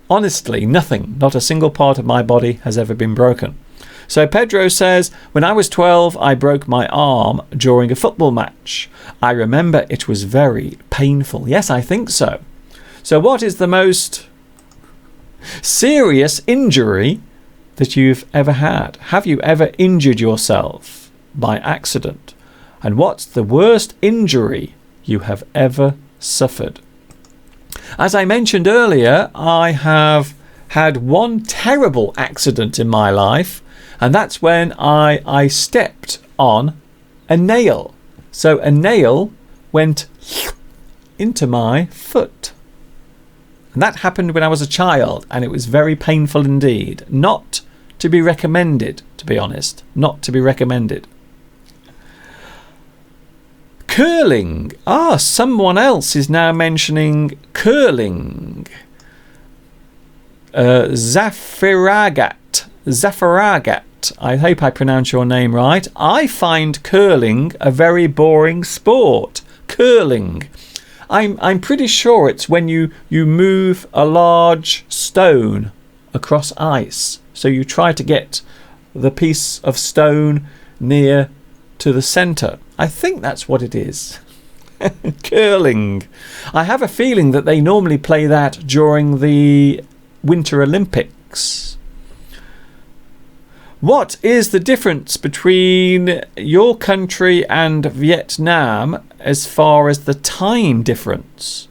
Honestly, nothing. Not a single part of my body has ever been broken. So Pedro says, when I was 12, I broke my arm during a football match. I remember it was very painful. Yes, I think so. So what is the most serious injury that you've ever had? Have you ever injured yourself by accident? And what's the worst injury you have ever suffered? As I mentioned earlier, I have had one terrible accident in my life, and that's when I stepped on a nail. So a nail went into my foot. And that happened when I was a child, and it was very painful indeed. Not to be recommended, to be honest. Not to be recommended. Curling. Someone else is now mentioning curling. Zafaragat, I hope I pronounce your name right. I find curling a very boring sport. Curling. I'm pretty sure it's when you move a large stone across ice. So you try to get the piece of stone near to the centre. I think that's what it is. Curling. I have a feeling that they normally play that during the Winter Olympics. What is the difference between your country and Vietnam as far as the time difference?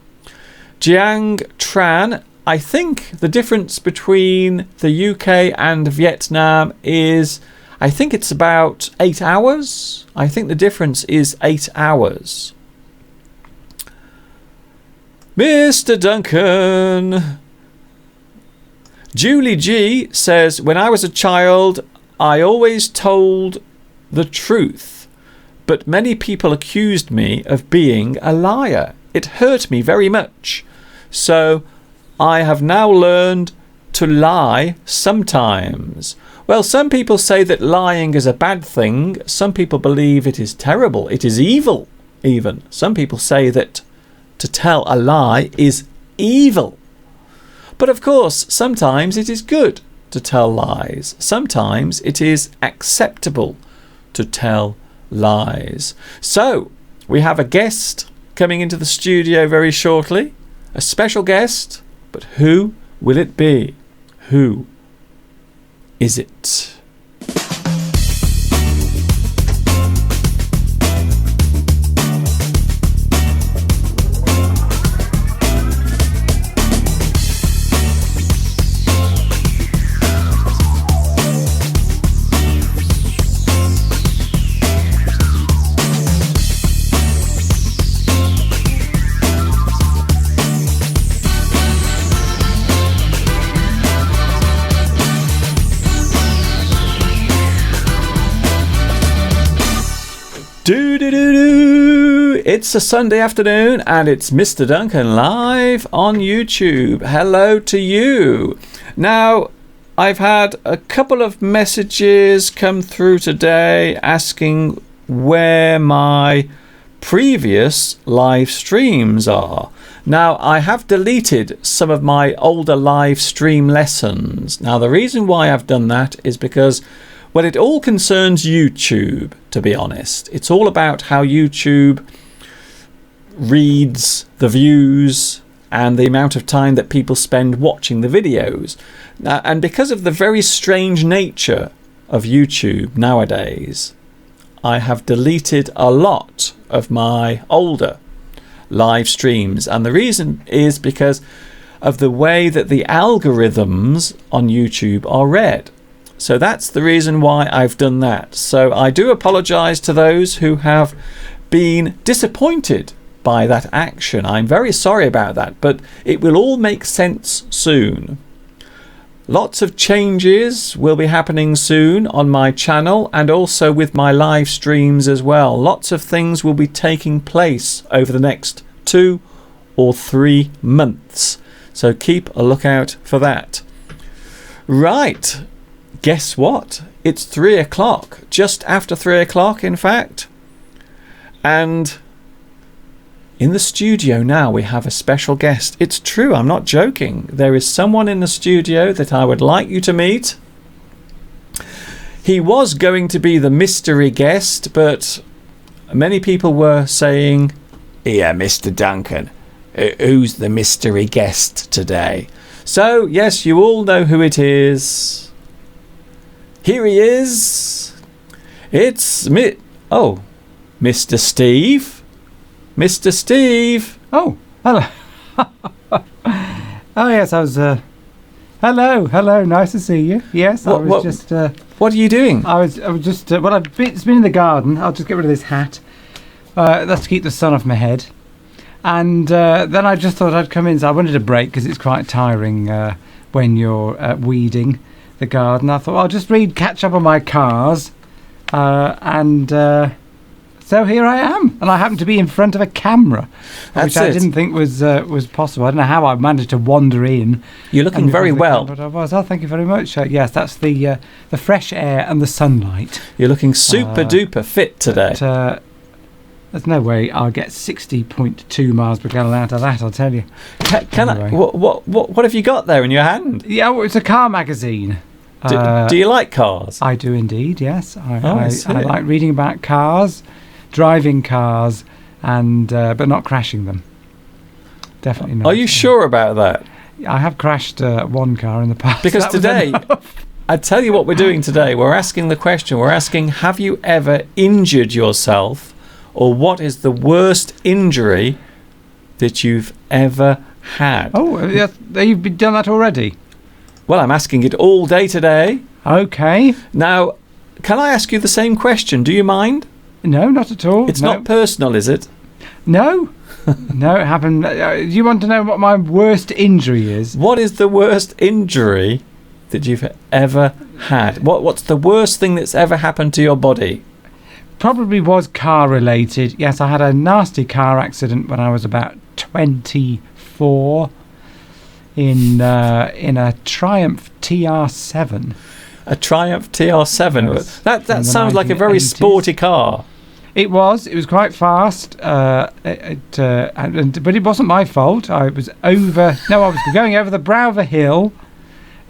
Jiang Tran, I think the difference between the UK and Vietnam is, I think it's about 8 hours. I think the difference is 8 hours. Mr. Duncan. Julie G says, when I was a child, I always told the truth, but many people accused me of being a liar. It hurt me very much. So I have now learned to lie sometimes. Well, some people say that lying is a bad thing. Some people believe it is terrible. It is evil, even. Some people say that to tell a lie is evil. But of course, sometimes it is good to tell lies. Sometimes it is acceptable to tell lies. So, we have a guest coming into the studio very shortly. A special guest. But who will it be? Who is it? It's a Sunday afternoon and it's Mr. Duncan live on YouTube. Hello to you. Now, I've had a couple of messages come through today asking where my previous live streams are. Now, I have deleted some of my older live stream lessons. Now, the reason why I've done that is because, well, it all concerns YouTube, to be honest. It's all about how YouTube reads the views and the amount of time that people spend watching the videos. And because of the very strange nature of YouTube nowadays, I have deleted a lot of my older live streams. And the reason is because of the way that the algorithms on YouTube are read. So that's the reason why I've done that. So I do apologise to those who have been disappointed by that action. I'm very sorry about that, but it will all make sense soon. Lots of changes will be happening soon on my channel and also with my live streams as well. Lots of things will be taking place over the next 2 or 3 months. So keep a lookout for that. Right. Guess what? It's 3 o'clock. Just after 3 o'clock, in fact. And in the studio now we have a special guest. It's true, I'm not joking. There is someone in the studio that I would like you to meet. He was going to be the mystery guest, but many people were saying, yeah, Mr. Duncan, who's the mystery guest today? So, yes, you all know who it is. Here he is. It's Mr. Steve. Mr. Steve.
Oh, hello. Oh, yes, I was... Hello, nice to see you. Yes, I was just...
What are you doing?
I was just... it's been in the garden. I'll just get rid of this hat. That's to keep the sun off my head. And then I just thought I'd come in. So I wanted a break because it's quite tiring when you're weeding the garden. I thought I'll just catch up on my cars and so here I am, and I happen to be in front of a camera, which I didn't think was possible. I don't know how I managed to wander in.
You're looking very well.
But I was. Oh, thank you very much. Yes, that's the fresh air and the sunlight.
You're looking super duper fit today.
But, there's no way I'll get 60.2 miles per gallon out of that, I'll tell you.
Can anyway. What have you got there in your hand?
Yeah, well, it's a car magazine.
Do you like cars?
I do indeed, yes.
I
like reading about cars, driving cars, and but not crashing them. Definitely not.
Are you sure about that?
I have crashed one car in the past.
Because today, I tell you what we're doing today. We're asking the question. We're asking, have you ever injured yourself? Or what is the worst injury that you've ever had?
Oh, you've done that already?
Well, I'm asking it all day today.
Okay.
Now, can I ask you the same question? Do you mind?
No, not at all.
It's not personal, is it?
No. No, it happened. You want to know what my worst injury is?
What is the worst injury that you've ever had? What's the worst thing that's ever happened to your body?
Probably was car related. Yes, I had a nasty car accident when I was about 24 in a Triumph TR7.
A Triumph TR7.
Yes,
that sounds like a very sporty car.
It was quite fast. But it wasn't my fault. I was going over the brow of a hill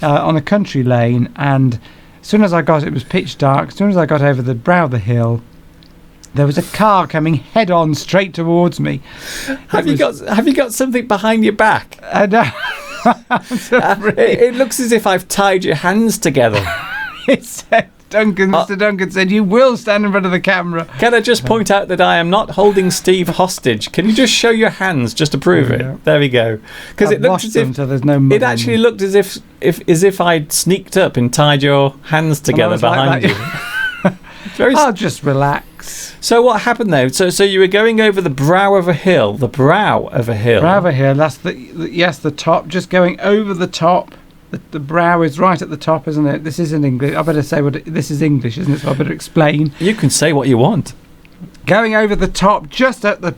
on a country lane, and as soon as it was pitch dark. As soon as I got over the brow of the hill, there was a car coming head on straight towards me.
Have you got something behind your back? It looks as if I've tied your hands together.
Mr. Duncan said, you will stand in front of the camera.
Can I just point out that I am not holding Steve hostage? Can you just show your hands just to prove it? There we go. Because it looked as if
there's no mud.
It actually looked as if I'd sneaked up and tied your hands together behind you.
I'll just relax.
So what happened there? So you were going over the brow of a hill. The brow of a hill.
Brow of a hill. That's the top. Just going over the top. The brow is right at the top, isn't it? This isn't English. I better say this is English, isn't it? So I better explain.
You can say what you want.
Going over the top, just at the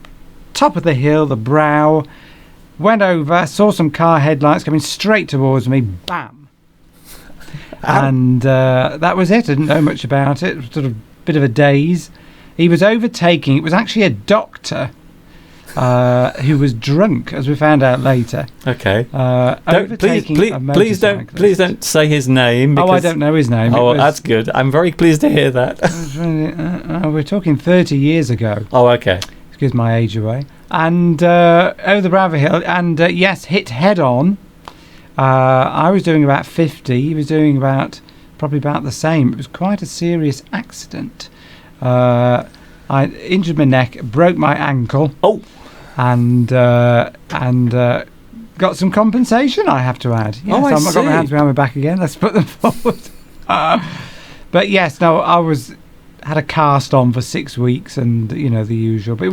top of the hill, the brow. Went over, saw some car headlights coming straight towards me. Bam. And that was it. I didn't know much about it. It was sort of a bit of a daze. He was overtaking. It was actually a doctor who was drunk, as we found out later.
Okay.
Please
don't say his name.
I don't know his name.
Oh, that's good. I'm very pleased to hear that.
We're talking 30 years ago.
Oh, okay.
Excuse my age away. And over the brow of a hill, and yes, hit head on. I was doing about 50. He was doing probably about the same. It was quite a serious accident. I injured my neck, broke my ankle.
Oh.
And got some compensation, I have to add. Yes,
I see.
I've got my hands behind my back again. Let's put them forward. But yes, no, had a cast on for 6 weeks, and the usual. But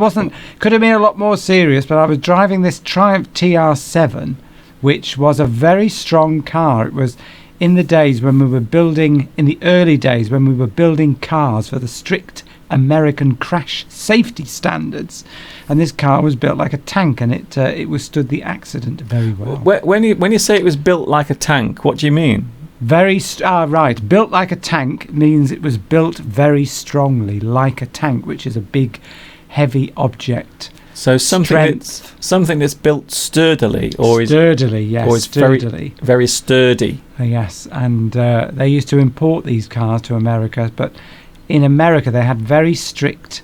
could have been a lot more serious. But I was driving this Triumph TR7, which was a very strong car. It was in the early days when we were building cars for the strict American crash safety standards, and this car was built like a tank, and it withstood the accident very well.
When you say it was built like a tank, what do you mean?
Right. Built like a tank means it was built very strongly, like a tank, which is a big, heavy object.
So something that's built sturdily, or
sturdily, yes,
or is
sturdily,
very sturdy.
Yes, and they used to import these cars to America, but in America they had very strict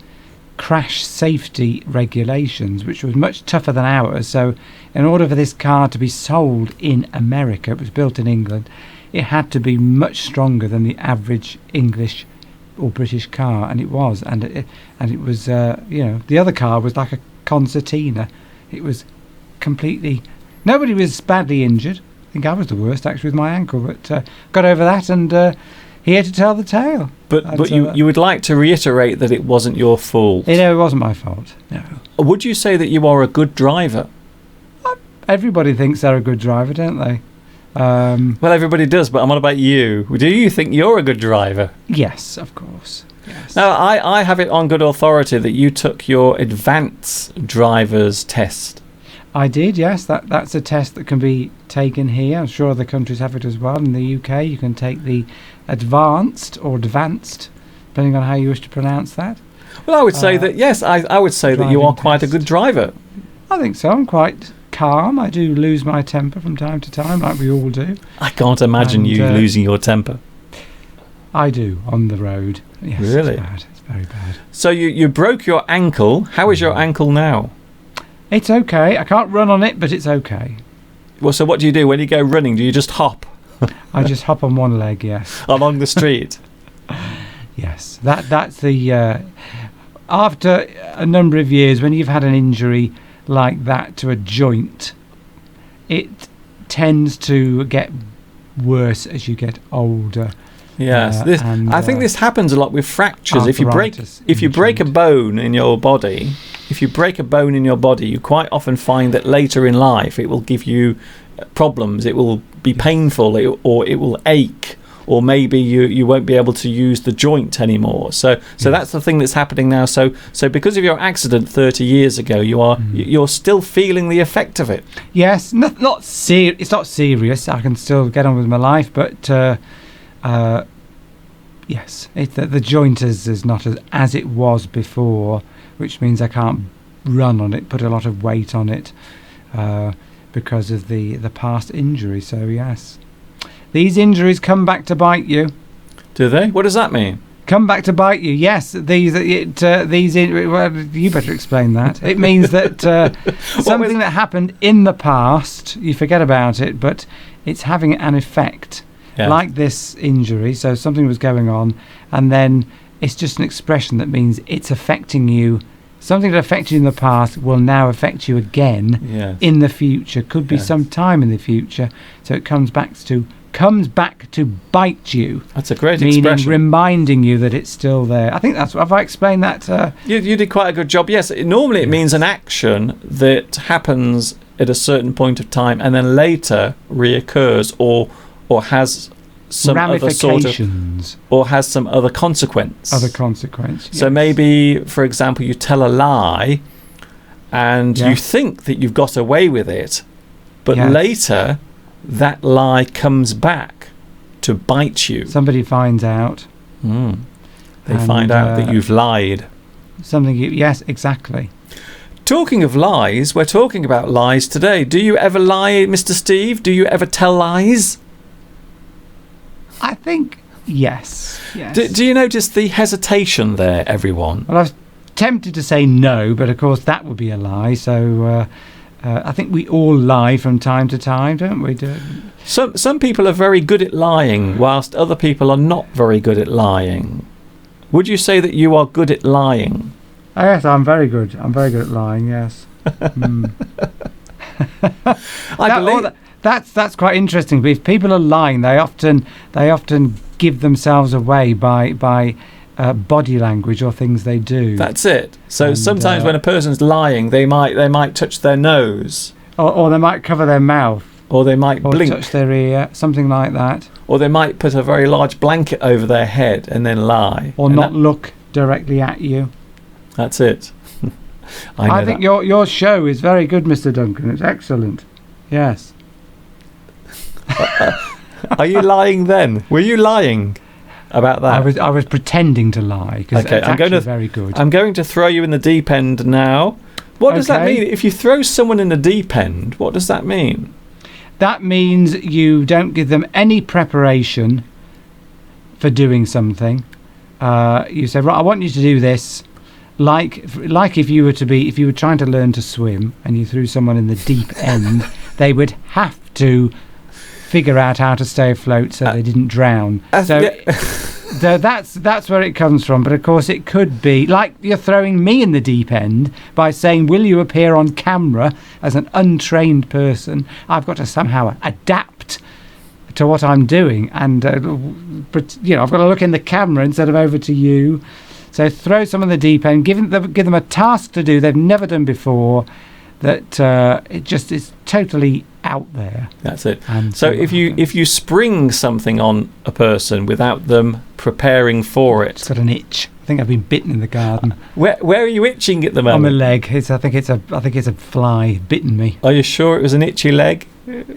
crash safety regulations, which was much tougher than ours. So in order for this car to be sold in America, it was built in England, it had to be much stronger than the average English or British car, and it was, and it was the other car was like a concertina. It was completely, nobody was badly injured. I think I was the worst actually with my ankle, but got over that, and here to tell the tale.
But you would like to reiterate that it wasn't your fault.
It wasn't my fault. No.
Would you say that you are a good driver?
Everybody thinks they're a good driver, don't they?
Well, everybody does, but I'm on about you. Do you think you're a good driver?
Yes, of course. Yes.
Now, I have it on good authority that you took your advanced driver's test.
I did, yes. That's a test that can be taken here. I'm sure other countries have it as well. In the UK, you can take the advanced or advanced, depending on how you wish to pronounce that.
Well, I would say that, yes, I would say that you are
driving
quite a
test.
good driver.
I think so. I'm quite calm. I do lose my temper from time to time, like we all do.
I can't imagine
And,
you losing your temper.
I do, on the road. Yes,
Really?
It's bad. It's very bad.
So you broke your ankle. How is your ankle now?
It's okay. I can't run on it, but it's okay.
Well, so what do you do when you go running? Do you just hop
I just hop on one leg, yes.
along the street?
Yes. That's the... after a number of years, when you've had an injury like that to a joint, it tends to get worse as you get older.
Yes, I think this happens a lot with fractures. If you break
arthritis
a bone in your body, you quite often find that later in life it will give you problems. It will be painful, or it will ache, or maybe you won't be able to use the joint anymore. So that's the thing that's happening now. So because of your accident 30 years ago, you're still feeling the effect of it.
Yes, it's not serious. I can still get on with my life, but yes, the joint is not as it was before, which means I can't run on it, put a lot of weight on it, because of the past injury. So yes, these injuries come back to bite you.
Do they? What does that mean?
Come back to bite you. Yes, well, you better explain that. It means that something that happened in the past, you forget about it, but it's having an effect.
Yeah.
Like this injury, so something was going on, and then it's just an expression that means it's affecting you. Something that affected you in the past will now affect you again in the future. Could be some time in the future. So it comes back to bite you.
That's a great
meaning
expression.
Reminding you that it's still there. I think that's. Have I explained that?
You did quite a good job. Yes, normally it means an action that happens at a certain point of time and then later reoccurs, or has some other sort of, or has some other consequence.
Yes.
So maybe, for example, you tell a lie, and you think that you've got away with it, but later that lie comes back to bite you.
Somebody finds out.
They find out that you've lied.
Yes, exactly.
Talking of lies, we're talking about lies today. Do you ever lie, Mr. Steve? Do you ever tell lies?
I think yes.
Do you notice the hesitation there, everyone?
Well, I was tempted to say no, but of course that would be a lie. So I think we all lie from time to time, don't we?
Some people are very good at lying, whilst other people are not very good at lying. Would you say that you are good at lying?
Oh, yes, I'm very good. I'm very good at lying. Yes.
I believe.
That's quite interesting. But if people are lying, they often give themselves away by body language or things they do.
That's it. So sometimes when a person's lying, they might touch their nose,
or they might cover their mouth,
or they might blink,
touch their ear, something like that.
Or they might put a very large blanket over their head and then lie,
or not look directly at you.
That's it.
I think your show is very good, Mr. Duncan. It's excellent. Yes.
Are you lying then? Were you lying about that?
I was pretending to lie, because it's actually very good.
I'm going to throw you in the deep end now. What does that mean? If you throw someone in the deep end, what does that mean?
That means you don't give them any preparation for doing something. You say, right, I want you to do this. Like if you were trying to learn to swim and you threw someone in the deep end, they would have to figure out how to stay afloat so they didn't drown. That's where it comes from. But of course it could be like you're throwing me in the deep end by saying, will you appear on camera as an untrained person? I've got to somehow adapt to what I'm doing, and I've got to look in the camera instead of over to you. So throw someone in the deep end, give them a task to do they've never done before, that it just is totally out there.
That's it. And so if you spring something on a person without them preparing for it,
it's got an itch think I've been bitten in the garden.
Where are you itching at the
On my
moment?
leg. I think it's a fly bitten me.
Are you sure it was an itchy leg?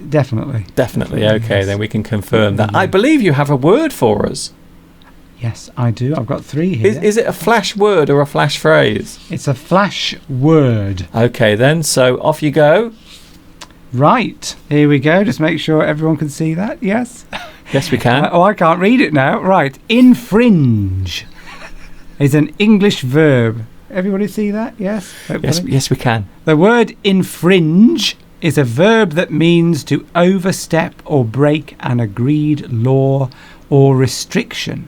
Definitely.
Definitely. Okay,
Yes.
then we can confirm that. I believe you have a word for us.
Yes, I do. I've got 3 here.
Is it a flash word or a flash phrase?
It's a flash word.
Okay, then. So off you go.
Right. Here we go. Just make sure everyone can see that. Yes.
Yes, we can.
Oh, I can't read it now. Right. Infringe is an English verb. Everybody see that? Yes. Hopefully.
Yes, we can.
The word infringe is a verb that means to overstep or break an agreed law or restriction.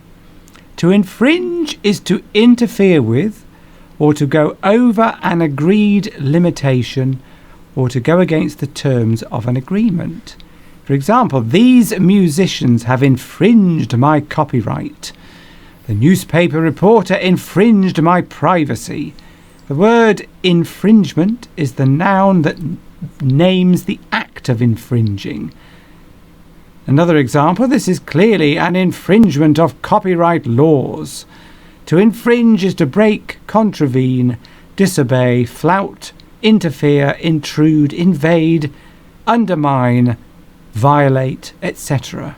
To infringe is to interfere with or to go over an agreed limitation or to go against the terms of an agreement. For example, these musicians have infringed my copyright. The newspaper reporter infringed my privacy. The word infringement is the noun that names the act of infringing. Another example, this is clearly an infringement of copyright laws. To infringe is to break, contravene, disobey, flout, interfere, intrude, invade, undermine, violate, etc.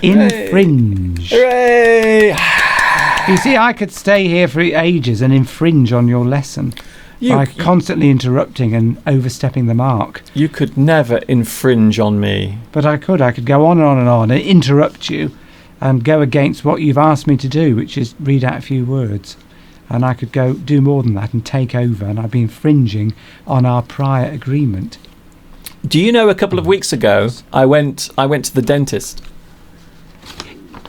Infringe.
Hooray!
You see, I could stay here for ages and infringe on your lesson by constantly interrupting and overstepping the mark.
You could never infringe on me.
But I could go on and on and on and interrupt you and go against what you've asked me to do, which is read out a few words. And I could go do more than that and take over, and I'd be infringing on our prior agreement.
Do you know a couple of weeks ago I went to the dentist?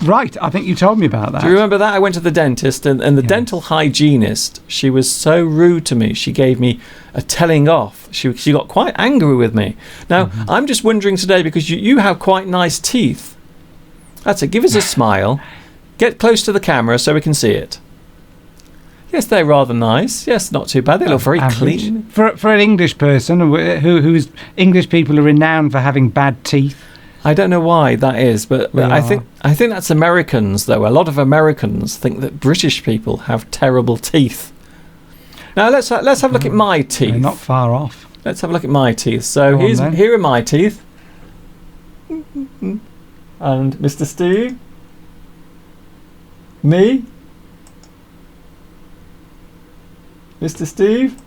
Right, I think you told me about that.
Do you remember that? I went to the dentist and the dental hygienist, she was so rude to me. She gave me a telling off. She got quite angry with me. Now, I'm just wondering today, because you have quite nice teeth. That's it. Give us a smile. Get close to the camera so we can see it. Yes, they're rather nice. Yes, not too bad. They look very
Average.
clean.
For an English person who's English people are renowned for having bad teeth.
I don't know why that is, but
We
I
are.
think that's Americans, though. A lot of Americans think that British people have terrible teeth. Now let's have a look at my teeth.
They're not far off.
Let's have a look at my teeth. So
Go on then.
here are my teeth. And Mr. Steve. Me. Mr. Steve.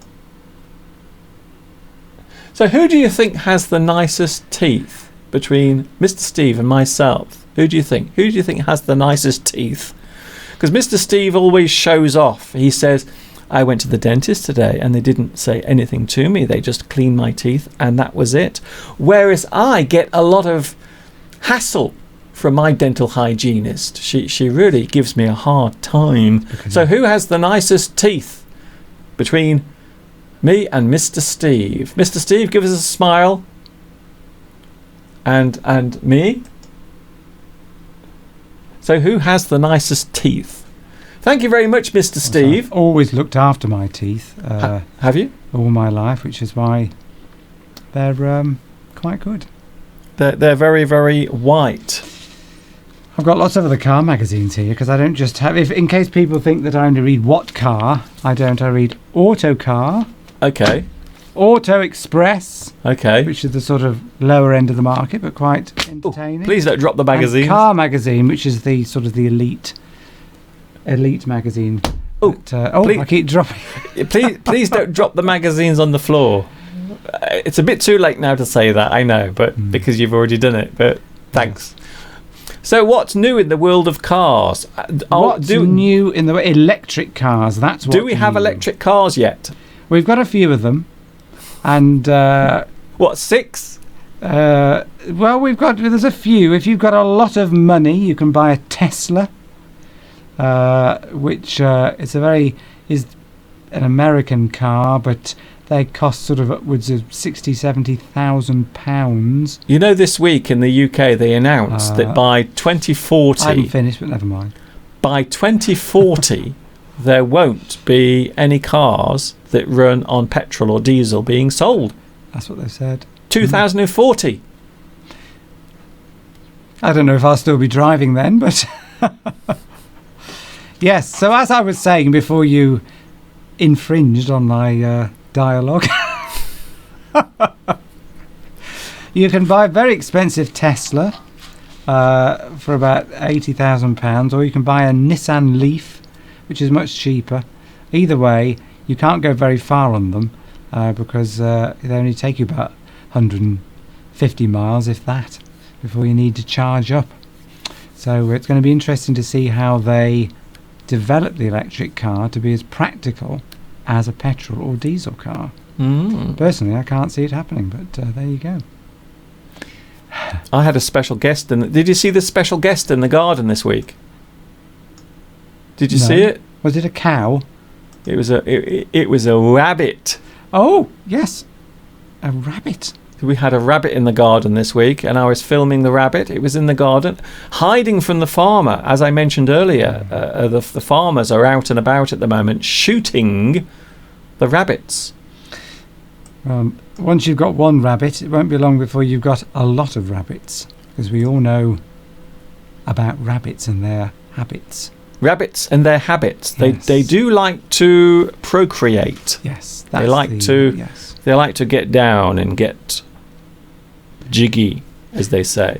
So who do you think has the nicest teeth between Mr. Steve and myself? Who do you think? Who do you think has the nicest teeth? Because Mr. Steve always shows off. He says, I went to the dentist today and they didn't say anything to me. They just cleaned my teeth and that was it. Whereas I get a lot of hassle from my dental hygienist. She really gives me a hard time. So who has the nicest teeth between me and Mr. Steve? Mr. Steve, give us a smile. And me. So who has the nicest teeth? Thank you very much, Mr. Steve.
I've always looked after my teeth
Have you?
all my life, which is why they're quite good.
They're very, very white.
I've got lots of other car magazines here because I don't just have... in case people think that I only read What Car, I don't. I read Autocar,
Okay.
Auto Express,
Okay.
which is the sort of lower end of the market, but quite
Ooh,
entertaining.
please don't drop the
And
magazines.
Car Magazine, which is the sort of the elite magazine.
Oh, please-
I keep dropping.
Please don't drop the magazines on the floor. It's a bit too late now to say that, I know, but because you've already done it. But thanks. So, what's new in the world of cars?
What's new in the electric cars? That's what.
Do we have
new.
electric cars yet?
We've got a few of them, and
What, 6?
well, there's a few. If you've got a lot of money, you can buy a Tesla, which is an American car, but they cost sort of upwards of £60,000-70,000.
You know, this week in the UK they announced that by
I haven't
2040,
finished, but never mind.
by 2040, there won't be any cars that run on petrol or diesel being sold.
That's what they said.
2040.
I don't know if I'll still be driving then, but Yes, so as I was saying before you infringed on my dialogue, you can buy a very expensive Tesla for about £80,000, or you can buy a Nissan Leaf, which is much cheaper. Either way, you can't go very far on them because they only take you about 150 miles, if that, before you need to charge up. So it's going to be interesting to see how they develop the electric car to be as practical as a petrol or diesel car. Personally, I can't see it happening, but there you go.
I had a special guest. Did you see the special guest in the garden this week? Did you see it?
Was it a cow?
It was a rabbit.
Oh, yes. A rabbit.
We had a rabbit in the garden this week, and I was filming the rabbit. It was in the garden, hiding from the farmer. As I mentioned earlier, the farmers are out and about at the moment, shooting the rabbits.
Once you've got one rabbit, it won't be long before you've got a lot of rabbits, because we all know about rabbits and their habits.
Rabbits and their habits.
Yes.
They do like to procreate.
Yes,
They like to get down and get jiggy, as they say.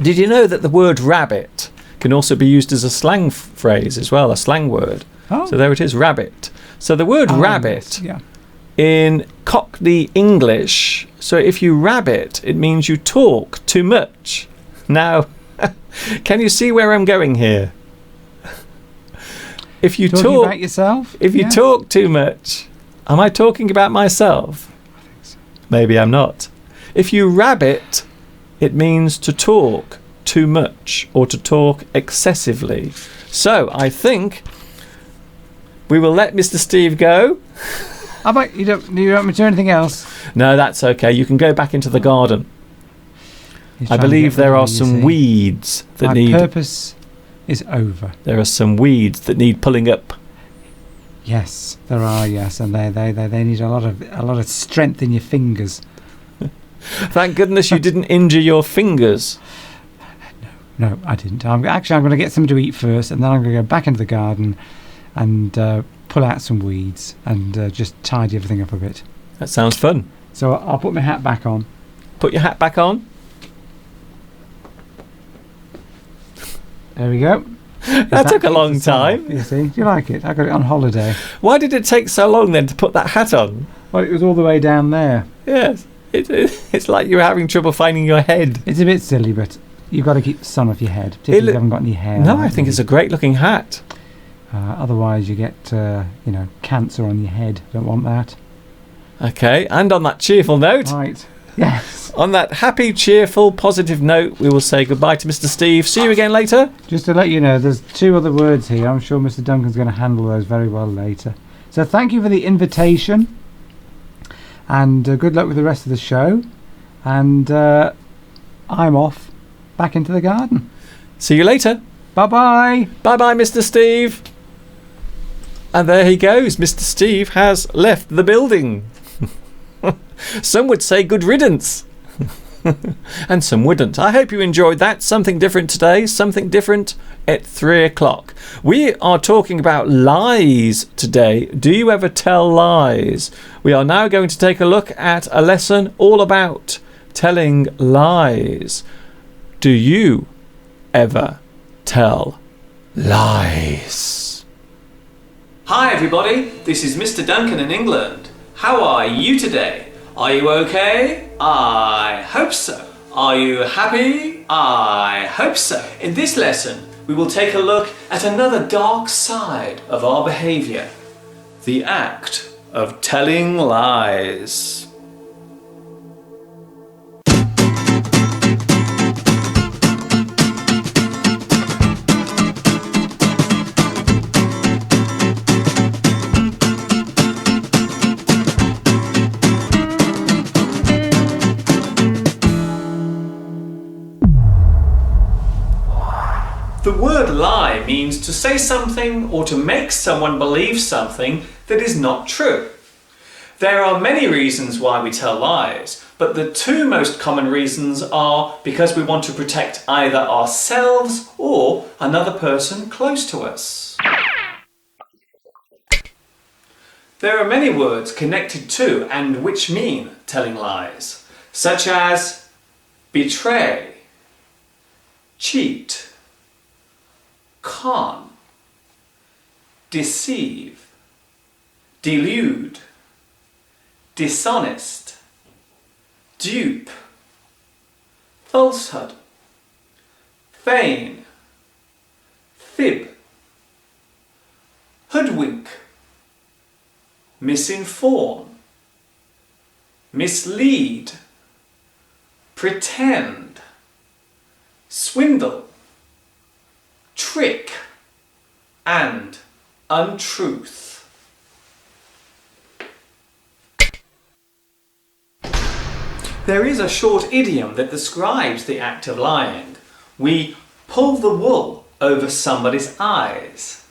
Did you know that the word rabbit can also be used as a slang phrase as well, a slang word?
Oh.
So there it is, rabbit. So the word rabbit in Cockney English, so if you rabbit, it means you talk too much. Now, can you see where I'm going here? If you
talking
talk
about yourself,
if you talk too much, am I talking about myself?
I think so.
Maybe I'm not. If you rabbit, it means to talk too much or to talk excessively. So I think we will let Mr. Steve go.
How about you want me to do anything else?
No, that's okay. You can go back into the garden. I believe there are some weeds that need.
My purpose is over.
There are some weeds that need pulling up.
Yes, there are. Yes, and they need a lot of strength in your fingers.
Thank goodness you didn't injure your fingers.
No, I didn't. I'm going to get something to eat first, and then I'm going to go back into the garden and pull out some weeds and just tidy everything up a bit.
That sounds fun.
So I'll put my hat back on.
Put your hat back on.
There we go.
That took a long time.
You see? Do you like it? I got it on holiday.
Why did it take so long then to put that hat on?
Well, it was all the way down there.
Yes. It's like you were having trouble finding your head.
It's a bit silly, but you've got to keep the sun off your head, particularly if you haven't got any hair.
No, I think it's a great looking hat.
Otherwise, you get cancer on your head. Don't want that.
Okay, and on that cheerful note,
Right. Yes.
on that happy, cheerful, positive note, we will say goodbye to Mr. Steve. See you again later.
Just to let you know, there's 2 other words here. I'm sure Mr. Duncan's going to handle those very well later. So thank you for the invitation, and good luck with the rest of the show. And I'm off back into the garden.
See you later.
Bye-bye.
Bye-bye, Mr. Steve. And there he goes. Mr. Steve has left the building. Some would say good riddance. And some wouldn't. I hope you enjoyed that. Something different today. Something different at 3 o'clock. We are talking about lies today. Do you ever tell lies? We are now going to take a look at a lesson all about telling lies. Do you ever tell lies? Hi everybody, this is Mr. Duncan in England. How are you today? Are you okay? I hope so. Are you happy? I hope so. In this lesson, we will take a look at another dark side of our behaviour. The act of telling lies. The word lie means to say something or to make someone believe something that is not true. There are many reasons why we tell lies, but the two most common reasons are because we want to protect either ourselves or another person close to us. There are many words connected to and which mean telling lies, such as betray, cheat, con, deceive, delude, dishonest, dupe, falsehood, feign, fib, hoodwink, misinform, mislead, pretend, swindle, trick, and untruth. There is a short idiom that describes the act of lying. We pull the wool over somebody's eyes.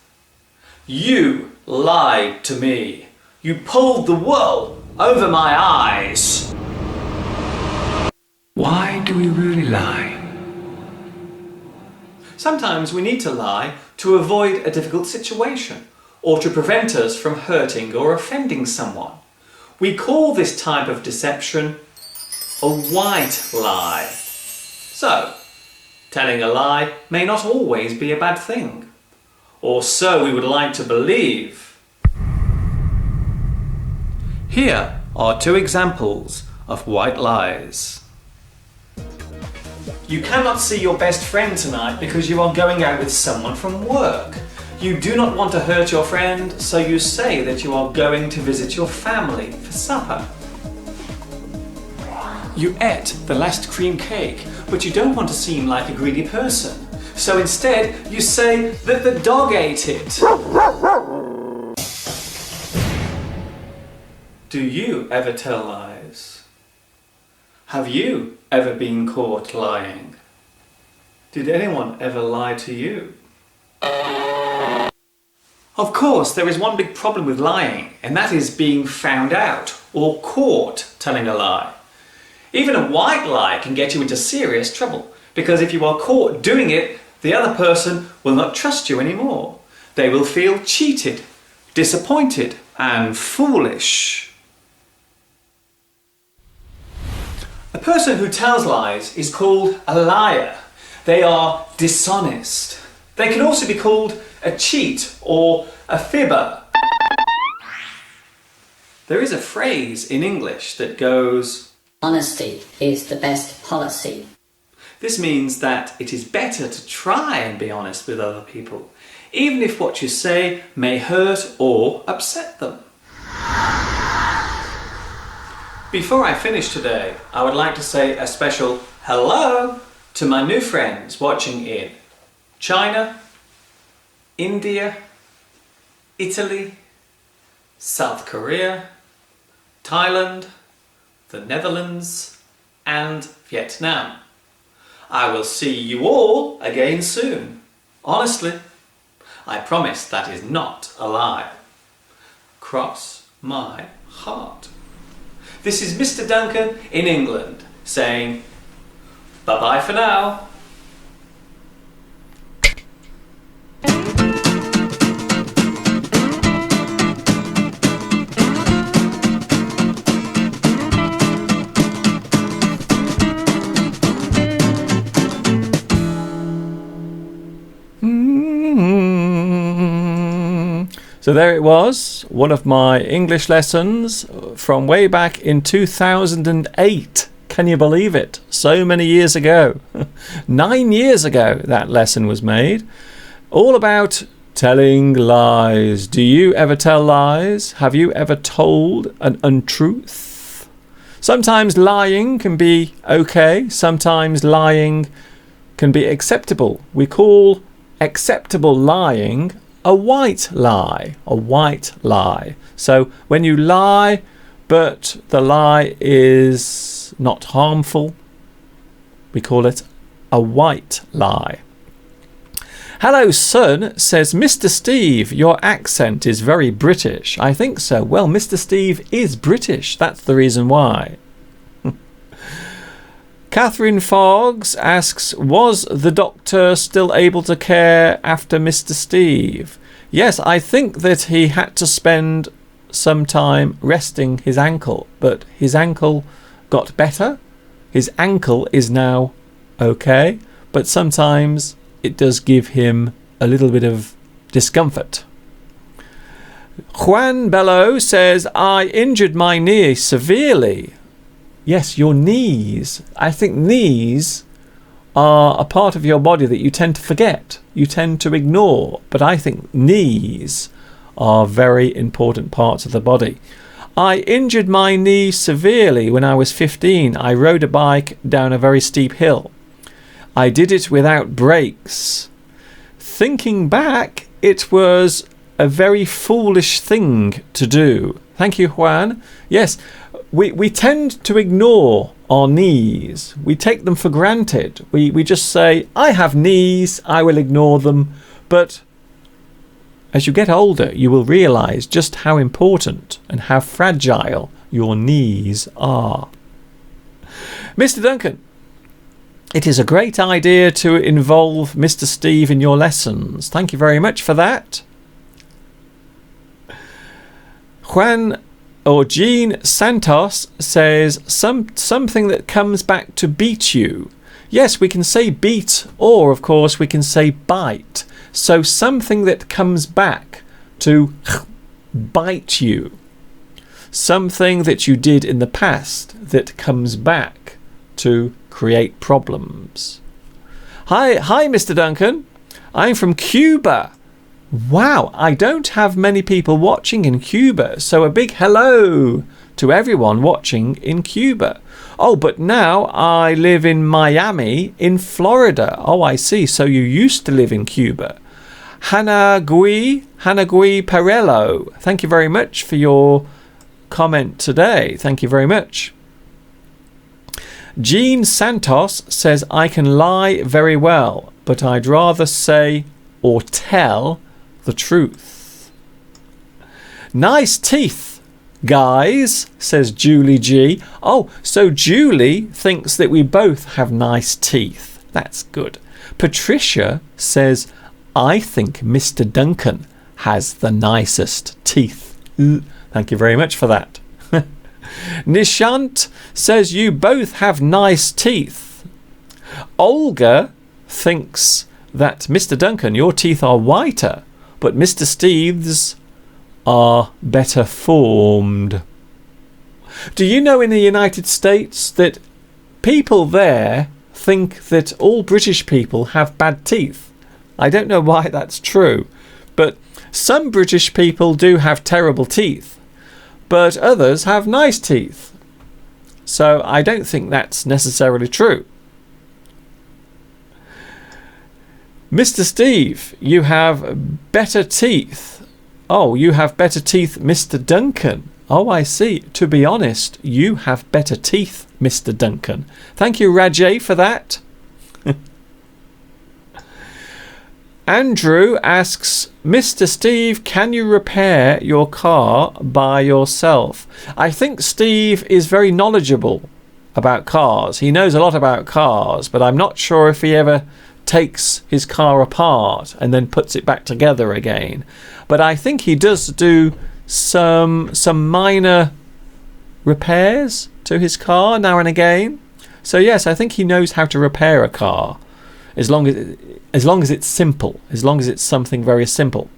You lied to me. You pulled the wool over my eyes. Why do we really lie? Sometimes we need to lie to avoid a difficult situation or to prevent us from hurting or offending someone. We call this type of deception a white lie. So, telling a lie may not always be a bad thing. Or so we would like to believe. Here are two examples of white lies. You cannot see your best friend tonight because you are going out with someone from work. You do not want to hurt your friend, so you say that you are going to visit your family for supper. You ate the last cream cake, but you don't want to seem like a greedy person. So instead, you say that the dog ate it. Do you ever tell lies? Have you ever been caught lying? Did anyone ever lie to you? Of course, there is one big problem with lying, and that is being found out or caught telling a lie. Even a white lie can get you into serious trouble, because if you are caught doing it, the other person will not trust you anymore. They will feel cheated, disappointed, and foolish. A person who tells lies is called a liar. They are dishonest. They can also be called a cheat or a fibber. There is a phrase in English that goes,
"Honesty is the best policy."
This means that it is better to try and be honest with other people, even if what you say may hurt or upset them. Before I finish today, I would like to say a special hello to my new friends watching in China, India, Italy, South Korea, Thailand, the Netherlands, and Vietnam. I will see you all again soon. Honestly, I promise that is not a lie. Cross my heart. This is Mr. Duncan in England saying bye-bye for now.
So there it was, one of my English lessons from way back in 2008. Can you believe it? So many years ago. 9 years ago that lesson was made. All about telling lies. Do you ever tell lies? Have you ever told an untruth? Sometimes lying can be okay. Sometimes lying can be acceptable. We call acceptable lying a white lie. A white lie. So when you lie, but the lie is not harmful, we call it a white lie. Hello, son, says Mr. Steve, your accent is very British. I think so. Well, Mr. Steve is British. That's the reason why. Catherine Foggs asks, was the doctor still able to care after Mr. Steve? Yes, I think that he had to spend some time resting his ankle, but his ankle got better. His ankle is now okay, but sometimes it does give him a little bit of discomfort. Juan Bello says, I injured my knee severely. Yes, your knees. I think knees are a part of your body that you tend to forget, you tend to ignore, but I think knees are very important parts of the body. I injured my knee severely when I was 15. I rode a bike down a very steep hill. I did it without brakes. Thinking back, it was a very foolish thing to do. Thank you, Juan. Yes, we tend to ignore our knees. We take them for granted. We just say, I have knees, I will ignore them. But as you get older, you will realise just how important and how fragile your knees are. Mr. Duncan, it is a great idea to involve Mr. Steve in your lessons. Thank you very much for that. Jean Santos says, something that comes back to beat you. Yes, we can say beat, or of course we can say bite. So something that comes back to bite you. Something that you did in the past that comes back to create problems. Hi, Mr. Duncan. I'm from Cuba. Wow, I don't have many people watching in Cuba, so a big hello to everyone watching in Cuba. Oh, but now I live in Miami in Florida. Oh, I see. So you used to live in Cuba. Hanagui Perello, thank you very much for your comment today. Thank you very much. Jean Santos says, I can lie very well, but I'd rather say or tell the truth. Nice teeth, guys, says Julie G. Oh, so Julie thinks that we both have nice teeth. That's good. Patricia says, I think Mr. Duncan has the nicest teeth. Thank you very much for that. Nishant says, you both have nice teeth. Olga thinks that Mr. Duncan, your teeth are whiter, but Mr. Steve's are better formed. Do you know in the United States that people there think that all British people have bad teeth? I don't know why that's true, but some British people do have terrible teeth, but others have nice teeth. So I don't think that's necessarily true. Mr. Steve, you have better teeth. Oh, you have better teeth, Mr. Duncan. Oh, I see. To be honest, you have better teeth, Mr. Duncan. Thank you, Rajay, for that. Andrew asks, Mr. Steve, can you repair your car by yourself? I think Steve is very knowledgeable about cars. He knows a lot about cars, but I'm not sure if he ever takes his car apart and then puts it back together again. But I think he does do some minor repairs to his car now and again. So yes, I think he knows how to repair a car, as long as it's simple, as long as it's something very simple.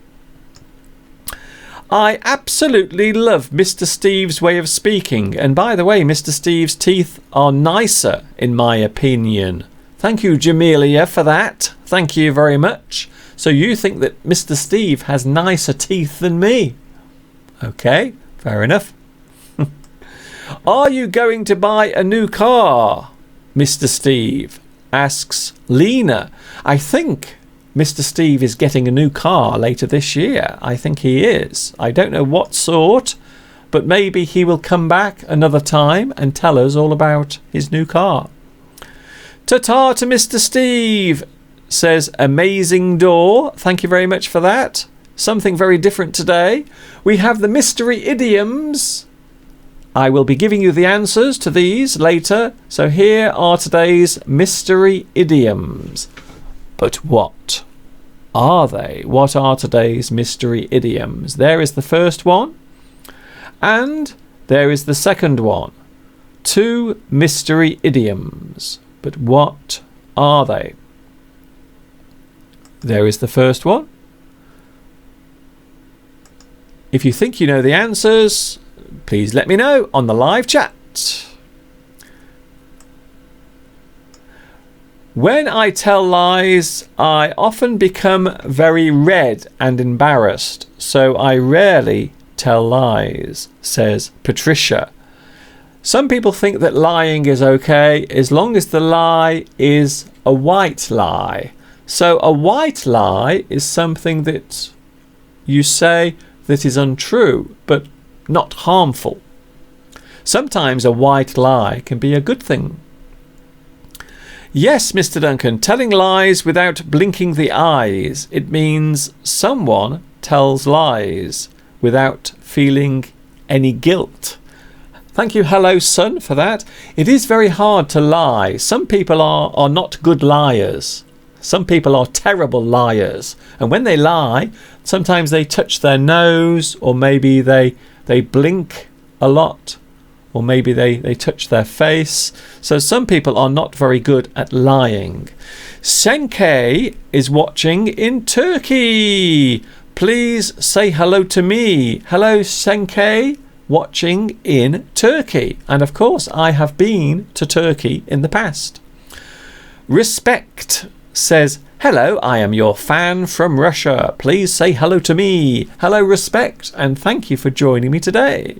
I absolutely love Mr. Steve's way of speaking, and by the way, Mr. Steve's teeth are nicer in my opinion. Thank you, Jamelia, for that. Thank you very much. So you think that Mr. Steve has nicer teeth than me? Okay, fair enough. Are you going to buy a new car, Mr. Steve? Asks Lena. I think Mr. Steve is getting a new car later this year. I think he is. I don't know what sort, but maybe he will come back another time and tell us all about his new car. Ta-ta to Mr. Steve, says amazing door. Thank you very much for that. Something very different today. We have the mystery idioms. I will be giving you the answers to these later. So here are today's mystery idioms. But what are they? What are today's mystery idioms? There is the first one, and there is the second one. 2 mystery idioms. But what are they? There is the first one. If you think you know the answers, please let me know on the live chat. When I tell lies, I often become very red and embarrassed, so I rarely tell lies, says Patricia. Some people think that lying is okay as long as the lie is a white lie. So a white lie is something that you say that is untrue but not harmful. Sometimes a white lie can be a good thing. Yes, Mr. Duncan, telling lies without blinking the eyes. It means someone tells lies without feeling any guilt. Thank you, Hello Sun, for that. It is very hard to lie. Some people are not good liars. Some people are terrible liars. And when they lie, sometimes they touch their nose, or maybe they blink a lot, or maybe they touch their face. So some people are not very good at lying. Senke is watching in Turkey. Please say hello to me. Hello, Senke, watching in Turkey. And of course, I have been to Turkey in the past. Respect says, hello, I am your fan from Russia. Please say hello to me. Hello, Respect, and thank you for joining me today.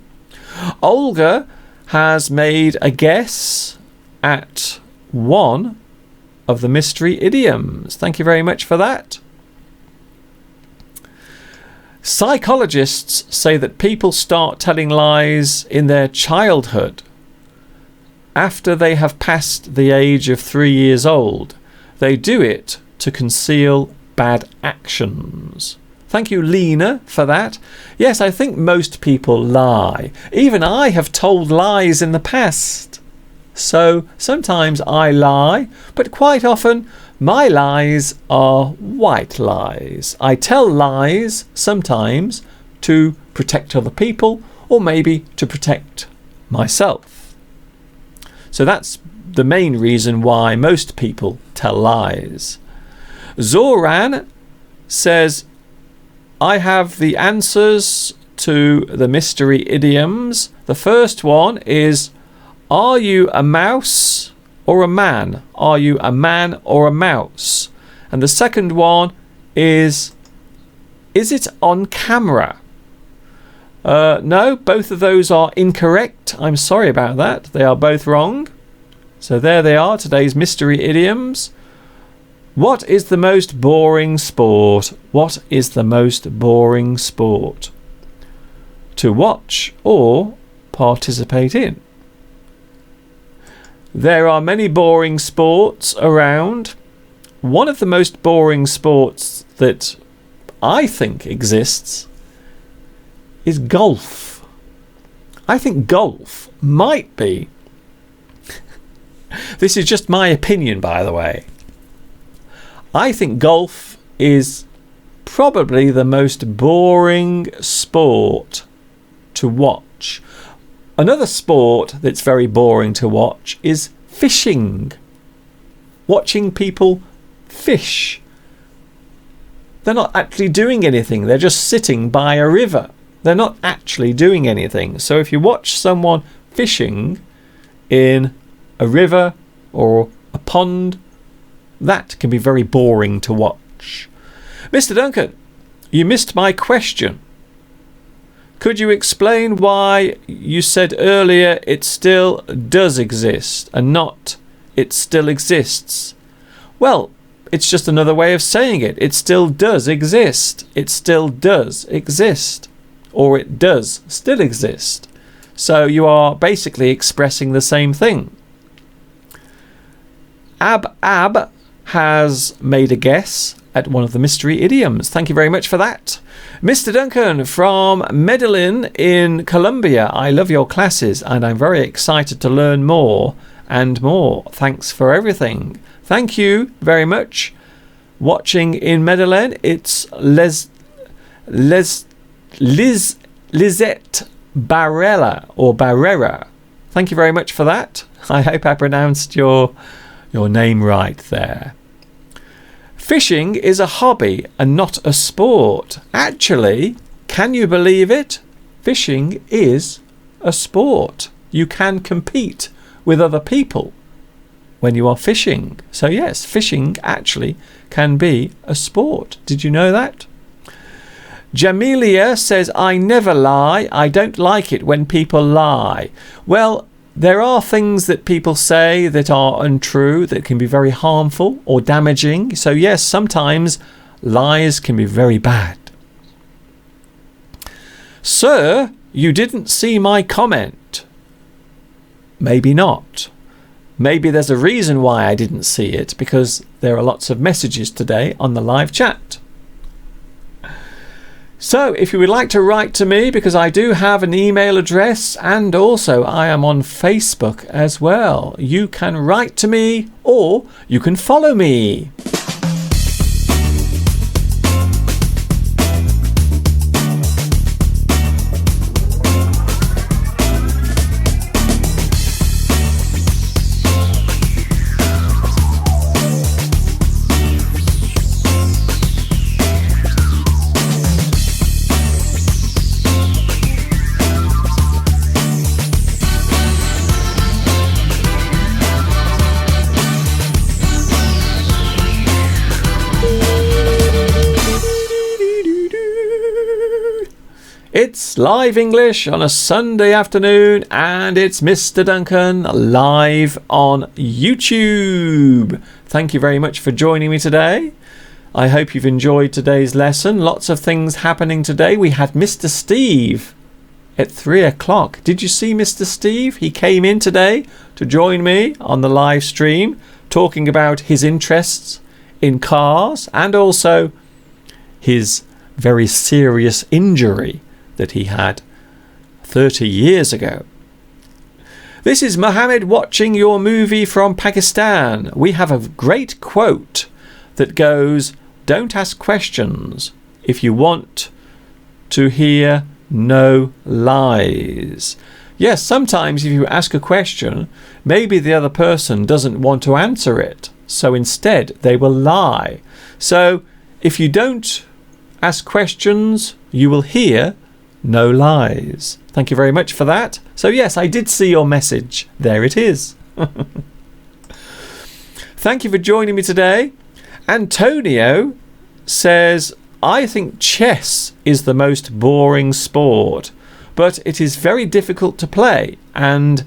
Olga has made a guess at one of the mystery idioms. Thank you very much for that. Psychologists say that people start telling lies in their childhood after they have passed the age of 3 years old. They do it to conceal bad actions. Thank you, Lena, for that. Yes, I think most people lie. Even I have told lies in the past. So sometimes I lie, but quite often my lies are white lies. I tell lies sometimes to protect other people, or maybe to protect myself. So that's the main reason why most people tell lies. Zoran says, I have the answers to the mystery idioms. The first one is, are you a mouse or a man? Are you a man or a mouse? And the second one is it on camera? No, both of those are incorrect. I'm sorry about that. They are both wrong. So there they are, today's mystery idioms. What is the most boring sport? What is the most boring sport? To watch or participate in? There are many boring sports around. One of the most boring sports that I think exists is golf. I think golf might be... This is just my opinion, by the way. I think golf is probably the most boring sport to watch. Another sport that's very boring to watch is fishing. Watching people fish. They're not actually doing anything. They're just sitting by a river. They're not actually doing anything. So if you watch someone fishing in a river or a pond, that can be very boring to watch. Mr. Duncan, you missed my question. Could you explain why you said earlier it still does exist and not it still exists? Well, it's just another way of saying it. It still does exist. It still does exist. Or it does still exist. So you are basically expressing the same thing. Ab has made a guess at one of the mystery idioms. Thank you very much for that. Mr. Duncan from Medellin in Colombia. I love your classes and I'm very excited to learn more and more. Thanks for everything. Thank you very much. Watching in Medellin, it's Lizette Barrera or Barrera. Thank you very much for that. I hope I pronounced your name right there. Fishing is a hobby and not a sport. Actually, can you believe it? Fishing is a sport. You can compete with other people when you are fishing. So yes, fishing actually can be a sport. Did you know that? Jamelia says, I never lie. I don't like it when people lie. Well, there are things that people say that are untrue, that can be very harmful or damaging. So yes, sometimes lies can be very bad. Sir, you didn't see my comment. Maybe not. Maybe there's a reason why I didn't see it, because there are lots of messages today on the live chat. So if you would like to write to me, because I do have an email address and also I am on Facebook as well, you can write to me or you can follow me. It's live English on a Sunday afternoon, and it's Mr. Duncan live on YouTube. Thank you very much for joining me today. I hope you've enjoyed today's lesson. Lots of things happening today. We had Mr. Steve at 3 o'clock. Did you see Mr. Steve? He came in today to join me on the live stream, talking about his interests in cars and also his very serious injury that he had 30 years ago. This is Mohammed watching your movie from Pakistan. We have a great quote that goes, don't ask questions if you want to hear no lies. Yes, sometimes if you ask a question, maybe the other person doesn't want to answer it, so instead they will lie. So if you don't ask questions, you will hear no lies. Thank you very much for that. So yes, I did see your message. There it is. Thank you for joining me today. Antonio says, I think chess is the most boring sport, but it is very difficult to play, and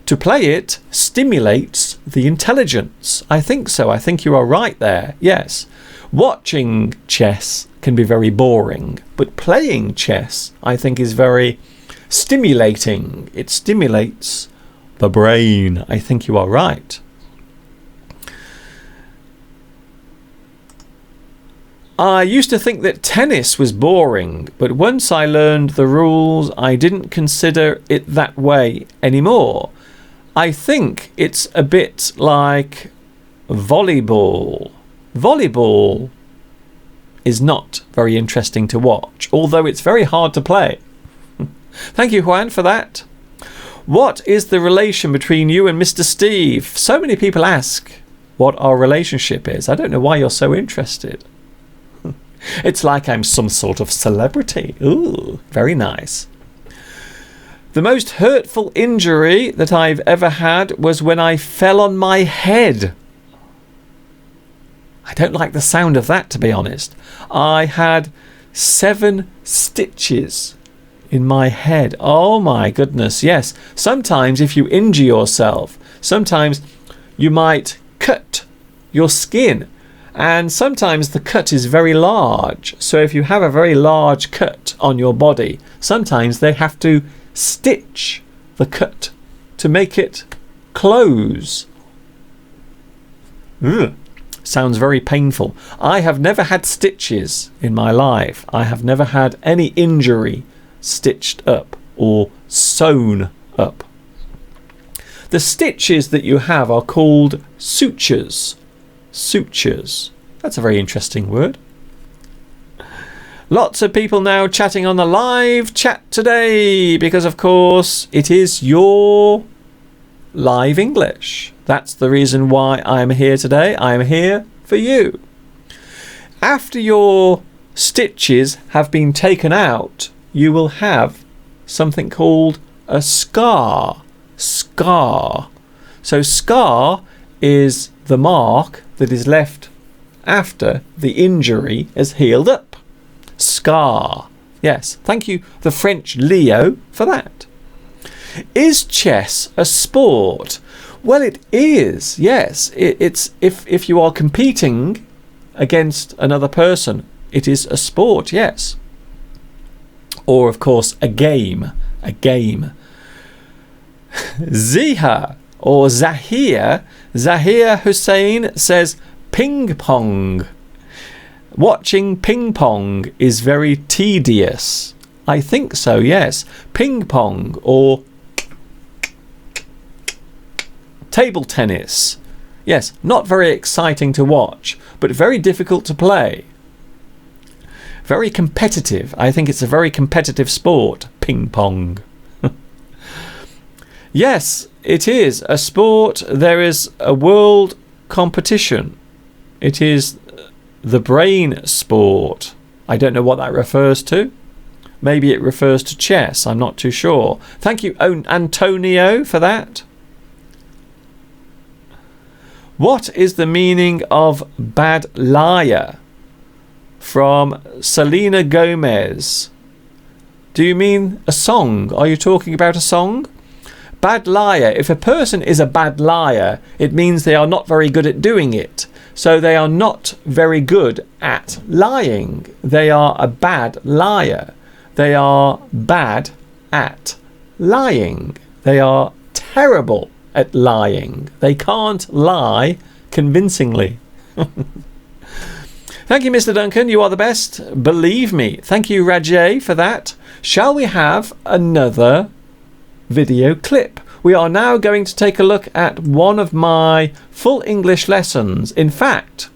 to play it stimulates the intelligence. I think so. I think you are right there. Yes. Watching chess can be very boring, but playing chess, I think, is very stimulating. It stimulates the brain. I think you are right. I used to think that tennis was boring, but once I learned the rules, I didn't consider it that way anymore. I think it's a bit like volleyball. Volleyball is not very interesting to watch, although it's very hard to play. Thank you, Juan, for that. What is the relation between you and Mr. Steve? So many people ask what our relationship is. I don't know why you're so interested. It's like I'm some sort of celebrity. Ooh, very nice. The most hurtful injury that I've ever had was when I fell on my head. I don't like the sound of that, to be honest. I had 7 stitches in my head. Oh my goodness, yes. Sometimes if you injure yourself, sometimes you might cut your skin, and sometimes the cut is very large. So if you have a very large cut on your body, sometimes they have to stitch the cut to make it close. Ugh. Sounds very painful. I have never had stitches in my life. I have never had any injury stitched up or sewn up. The stitches that you have are called sutures. Sutures. That's a very interesting word. Lots of people now chatting on the live chat today because, of course, it is your live English. That's the reason why I'm here today. I'm here for you. After your stitches have been taken out, you will have something called a scar. Scar. So scar is the mark that is left after the injury has healed up. Scar. Yes, thank you, the French Leo, for that. Is chess a sport? Well, it is, yes. It's if you are competing against another person, it is a sport, yes. Or, of course, a game. A game. Ziha or Zahir Hussein says ping pong. Watching ping pong is very tedious. I think so, yes. Ping pong or table tennis. Yes, not very exciting to watch, but very difficult to play. Very competitive. I think it's a very competitive sport, ping pong. Yes, it is a sport. There is a world competition. It is the brain sport. I don't know what that refers to. Maybe it refers to chess. I'm not too sure. Thank you, Antonio, for that. What is the meaning of bad liar? From Selena Gomez. Do you mean a song? Are you talking about a song? Bad liar. If a person is a bad liar, it means they are not very good at doing it. So they are not very good at lying. They are a bad liar. They are bad at lying. They are terrible at lying. They can't lie convincingly. Thank you, Mr. Duncan. You are the best. Believe me. Thank you, Rajay, for that. Shall we have another video clip? We are now going to take a look at one of my full English lessons. In fact,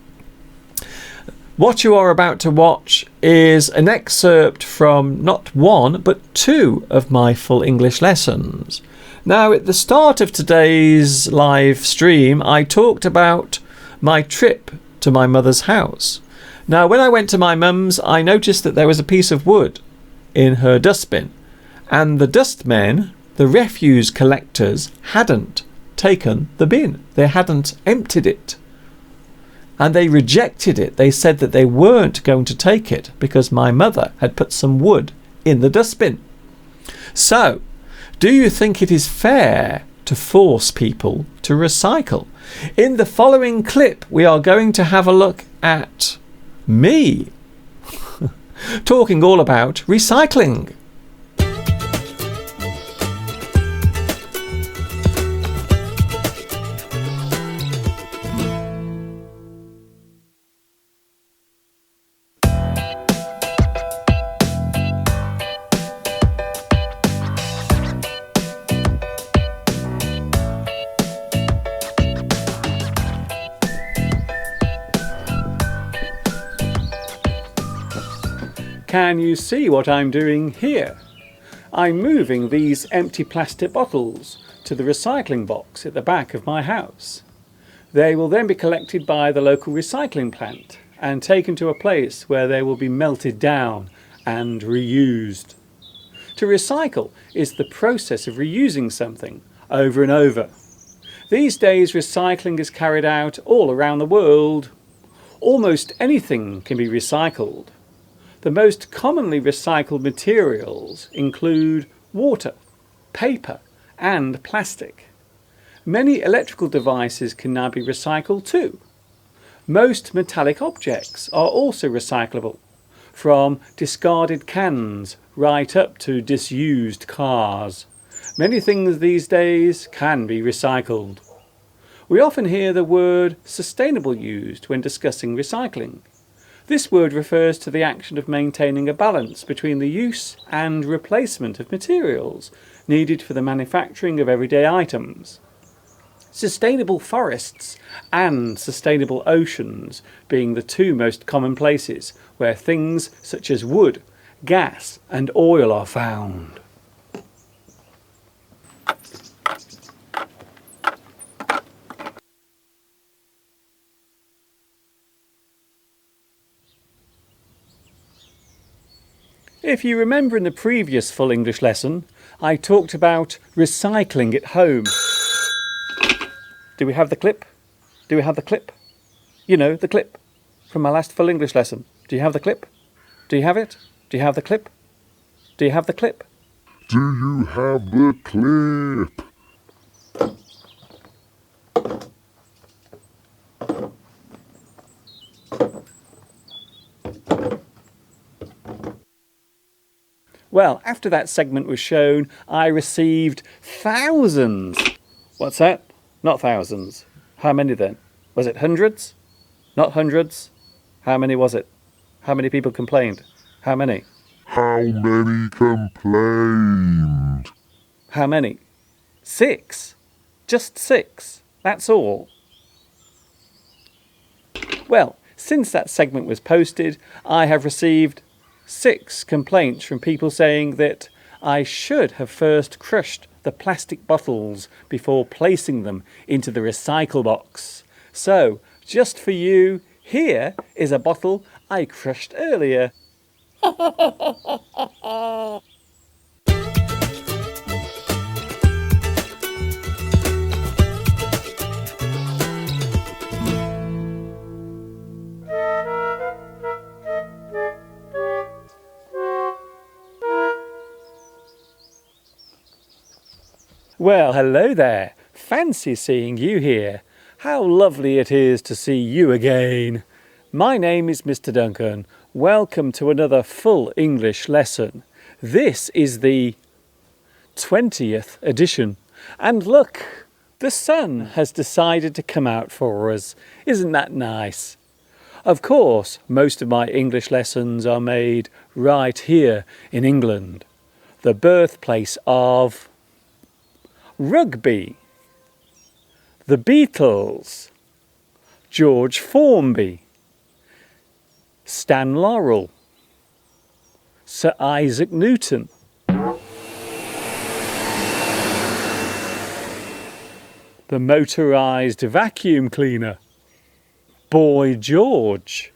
what you are about to watch is an excerpt from not one, but two of my full English lessons. Now, at the start of today's live stream, I talked about my trip to my mother's house. Now, when I went to my mum's, I noticed that there was a piece of wood in her dustbin, and the dustmen, the refuse collectors, hadn't taken the bin. They hadn't emptied it. And they rejected it. They said that they weren't going to take it because my mother had put some wood in the dustbin. So, do you think it is fair to force people to recycle? In the following clip, we are going to have a look at me talking all about recycling. Can you see what I'm doing here? I'm moving these empty plastic bottles to the recycling box at the back of my house. They will then be collected by the local recycling plant and taken to a place where they will be melted down and reused. To recycle is the process of reusing something over and over. These days recycling is carried out all around the world. Almost anything can be recycled. The most commonly recycled materials include water, paper and plastic. Many electrical devices can now be recycled too. Most metallic objects are also recyclable, from discarded cans right up to disused cars. Many things these days can be recycled.
We often hear the word sustainable used when discussing recycling. This word refers to the action of maintaining a balance between the use and replacement of materials needed for the manufacturing of everyday items. Sustainable forests and sustainable oceans being the two most common places where things such as wood, gas and oil are found. If you remember in the previous full English lesson, I talked about recycling at home. Do we have the clip? Do we have the clip? You know, the clip from my last full English lesson. Do you have the clip? Do you have it? Do you have the clip? Do you have the clip?
Do you have the clip?
Well, after that segment was shown, I received thousands. What's that? Not thousands. How many then? Was it hundreds? Not hundreds. How many was it? How many people complained? How many?
How many complained?
How many? 6. Just 6. That's all. Well, since that segment was posted, I have received 6 complaints from people saying that I should have first crushed the plastic bottles before placing them into the recycle box. So, just for you, here is a bottle I crushed earlier. Well, hello there. Fancy seeing you here. How lovely it is to see you again. My name is Mr. Duncan. Welcome to another full English lesson. This is the 20th edition. And look, the sun has decided to come out for us. Isn't that nice? Of course, most of my English lessons are made right here in England, the birthplace of rugby, the Beatles, George Formby, Stan Laurel, Sir Isaac Newton, the motorised vacuum cleaner, Boy George,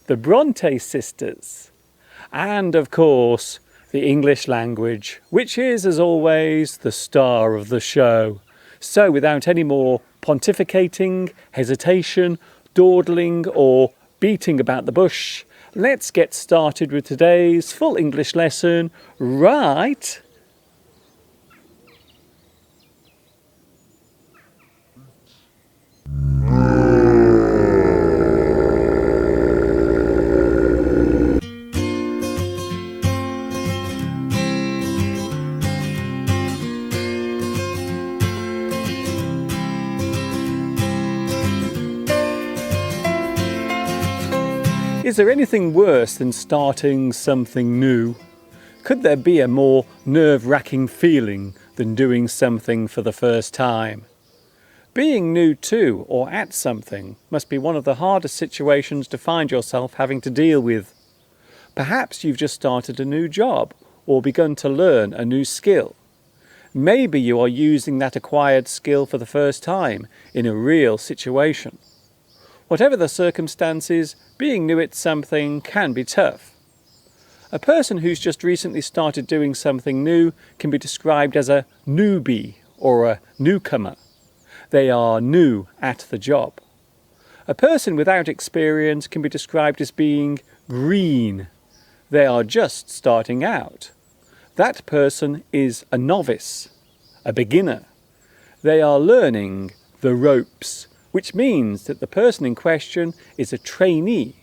the Bronte sisters, and of course the English language, which is, as always, the star of the show. So without any more pontificating, hesitation, dawdling or beating about the bush, let's get started with today's full English lesson right Is there anything worse than starting something new? Could there be a more nerve-wracking feeling than doing something for the first time? Being new to or at something must be one of the hardest situations to find yourself having to deal with. Perhaps you've just started a new job or begun to learn a new skill. Maybe you are using that acquired skill for the first time in a real situation. Whatever the circumstances, being new at something can be tough. A person who's just recently started doing something new can be described as a newbie or a newcomer. They are new at the job. A person without experience can be described as being green. They are just starting out. That person is a novice, a beginner. They are learning the ropes, which means that the person in question is a trainee.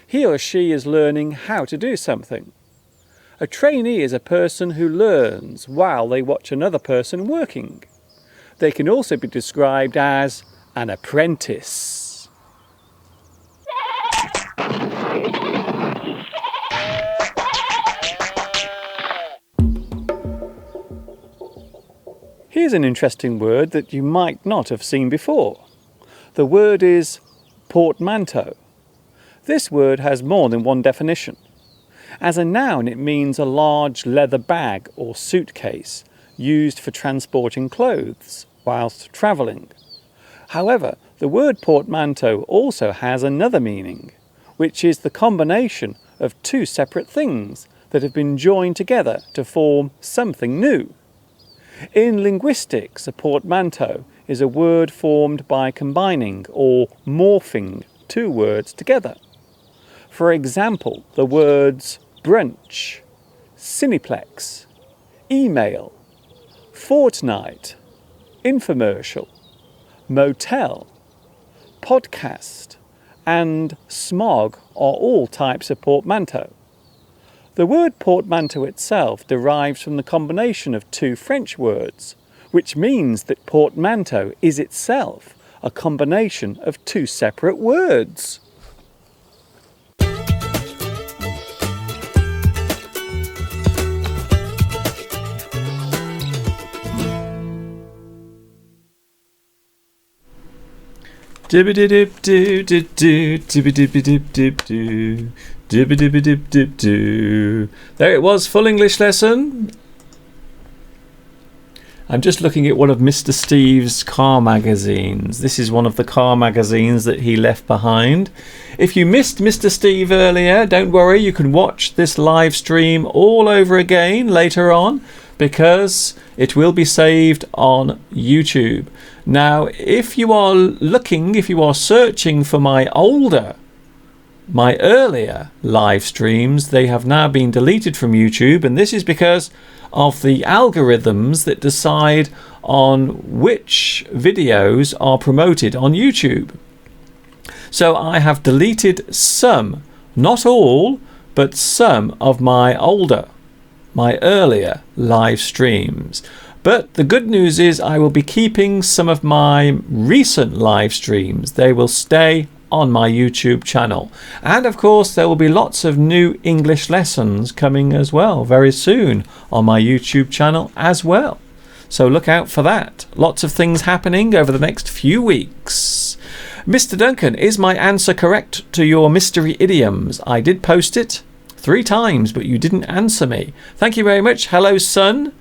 He or she is learning how to do something. A trainee is a person who learns while they watch another person working. They can also be described as
an apprentice. Here's an interesting word that you might not have seen before. The word is portmanteau. This word has more than one definition. As a noun, it means a large leather bag or suitcase used for transporting clothes whilst travelling. However, the word portmanteau also has another meaning, which is the combination of two separate things that have been joined together to form something new. In linguistics, a portmanteau is a word formed by combining or morphing two words together. For example, the words brunch, cineplex, email, fortnight, infomercial, motel, podcast, and smog are all types of portmanteau. The word portmanteau itself derives from the combination of two French words, which means that portmanteau is itself a combination of two separate words. There it was, full English lesson. I'm just looking at one of Mr. Steve's car magazines. This is one of the car magazines that he left behind. If you missed Mr. Steve earlier, don't worry, you can watch this live stream all over again later on, because it will be saved on YouTube. Now, if you are searching for my earlier live streams, they have now been deleted from YouTube, and this is because of the algorithms that decide on which videos are promoted on YouTube. So I have deleted some, not all, but some of my earlier live streams. But the good news is I will be keeping some of my recent live streams. They will stay on my YouTube channel. And of course there will be lots of new English lessons coming as well very soon on my YouTube channel as well. So look out for that. Lots of things happening over the next few weeks. Mr. Duncan, is my answer correct to your mystery idioms? I did post it 3 times, but you didn't answer me. Thank you very much. Hello, son.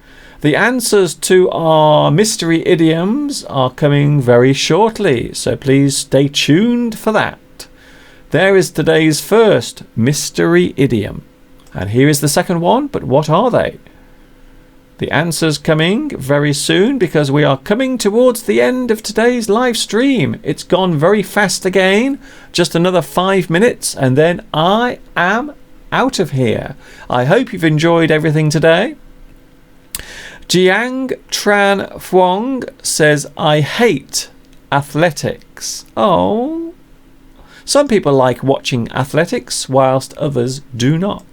The answers to our mystery idioms are coming very shortly, so please stay tuned for that. There is today's first mystery idiom. And here is the second one, but what are they? The answer's coming very soon because we are coming towards the end of today's live stream. It's gone very fast again. Just another 5 minutes and then I am out of here. I hope you've enjoyed everything today. Jiang Tran Huang says, I hate athletics. Oh. Some people like watching athletics whilst others do not.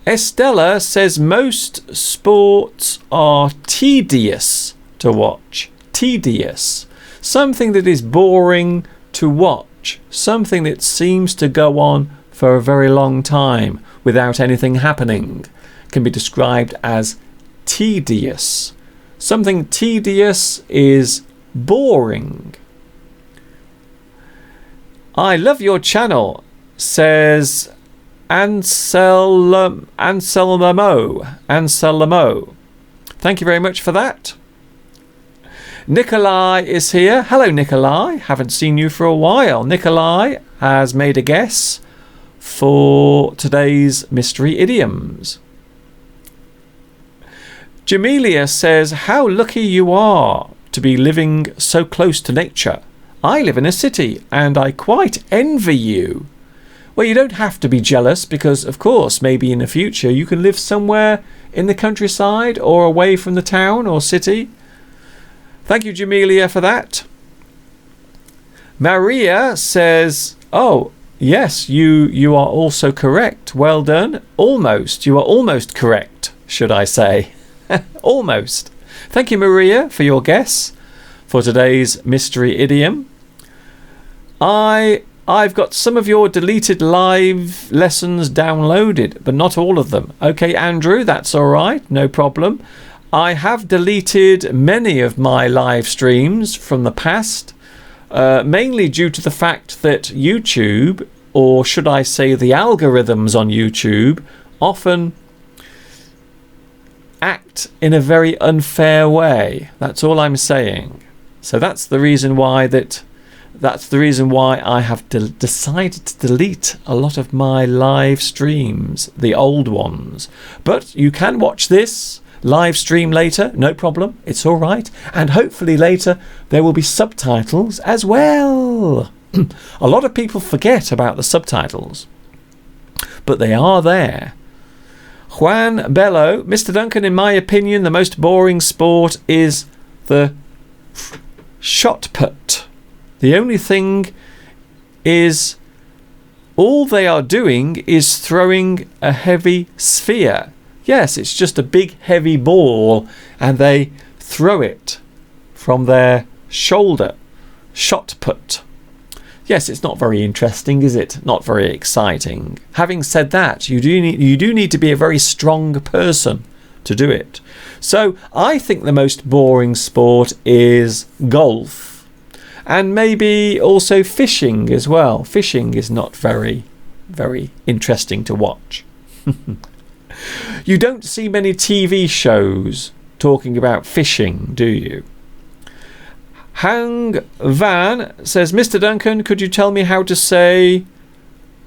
Estella says most sports are tedious to watch. Tedious. Something that is boring to watch. Something that seems to go on for a very long time without anything happening can be described as tedious. Something tedious is boring. I love your channel, says Anselmo. Thank you very much for that. Nikolai is here. Hello, Nikolai. Haven't seen you for a while. Nikolai has made a guess for today's mystery idioms. Jamelia says, how lucky you are to be living so close to nature. I live in a city and I quite envy you. Well, you don't have to be jealous because, of course, maybe in the future you can live somewhere in the countryside or away from the town or city. Thank you, Jamelia, for that. Maria says, oh, yes, you are also correct. Well done. Almost. You are almost correct, should I say. Almost. Thank you, Maria, for your guess. for today's mystery idiom. I've got some of your deleted live lessons downloaded, but not all of them. Okay, Andrew, that's all right, no problem. I have deleted many of my live streams from the past, mainly due to the fact that YouTube, or should I say the algorithms on YouTube, often act in a very unfair way. That's all I'm saying. So that's the reason why I have decided to delete a lot of my live streams, the old ones. But you can watch this live stream later, no problem, it's all right. And hopefully later there will be subtitles as well. A lot of people forget about the subtitles, but they are there. Juan Bello, Mr. Duncan, in my opinion, the most boring sport is the shot put. The only thing is, all they are doing is throwing a heavy sphere. Yes, it's just a big heavy ball and they throw it from their shoulder. Shot put. Yes, it's not very interesting, is it? Not very exciting. Having said that, you do need to be a very strong person to do it. So I think the most boring sport is golf. And maybe also fishing as well. Fishing is not very, very interesting to watch. You don't see many TV shows talking about fishing, do you? Hang Van says, Mr. Duncan, could you tell me how to say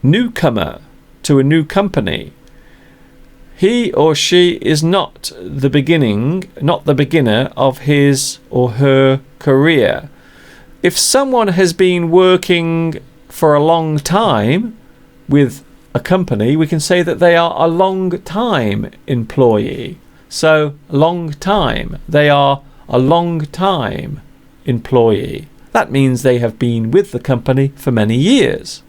newcomer to a new company? He or she is not the beginner of his or her career. If someone has been working for a long time with a company, we can say that they are a long time employee. So, long time. They are a long time employee. That means they have been with the company for many years.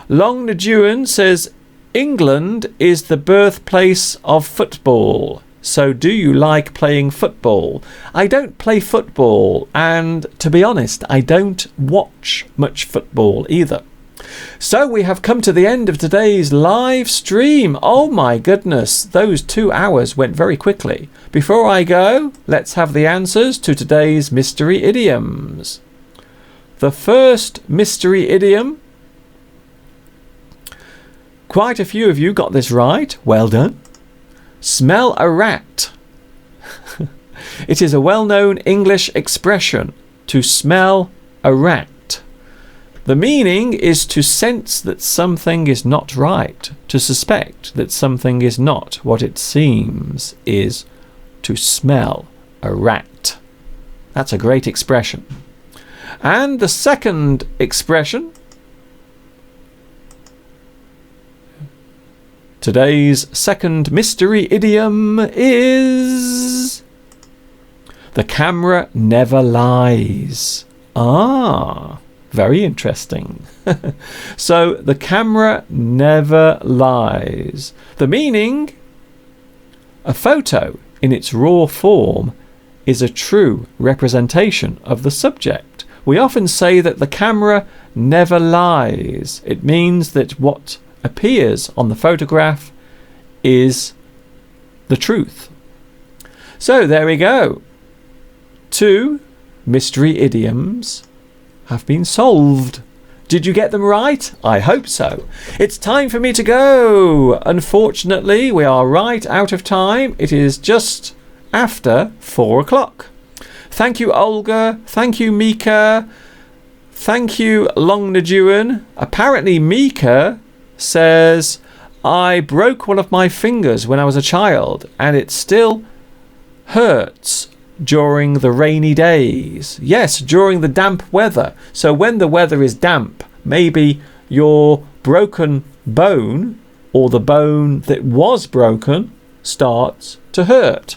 Long Najuan says, England is the birthplace of football. So do you like playing football? I don't play football, and to be honest, I don't watch much football either. So we have come to the end of today's live stream. Oh my goodness, those 2 hours went very quickly. Before I go, let's have the answers to today's mystery idioms. The first mystery idiom. Quite a few of you got this right. Well done. Smell a rat. It is a well-known English expression, to smell a rat. The meaning is to sense that something is not right, to suspect that something is not what it seems, is to smell a rat. That's a great expression. And the second expression, today's second mystery idiom is the camera never lies. Ah, very interesting. So the camera never lies. The meaning, a photo in its raw form is a true representation of the subject. We often say that the camera never lies. It means that what appears on the photograph is the truth. So there we go. 2 mystery idioms have been solved. Did you get them right? I hope so. It's time for me to go. Unfortunately, we are right out of time. It is just after 4 o'clock. Thank you, Olga. Thank you, Mika. Thank you, Long Najuan. Apparently, Mika says, I broke one of my fingers when I was a child and it still hurts during the rainy days. Yes, during the damp weather. So when the weather is damp, maybe your broken bone, or the bone that was broken, starts to hurt.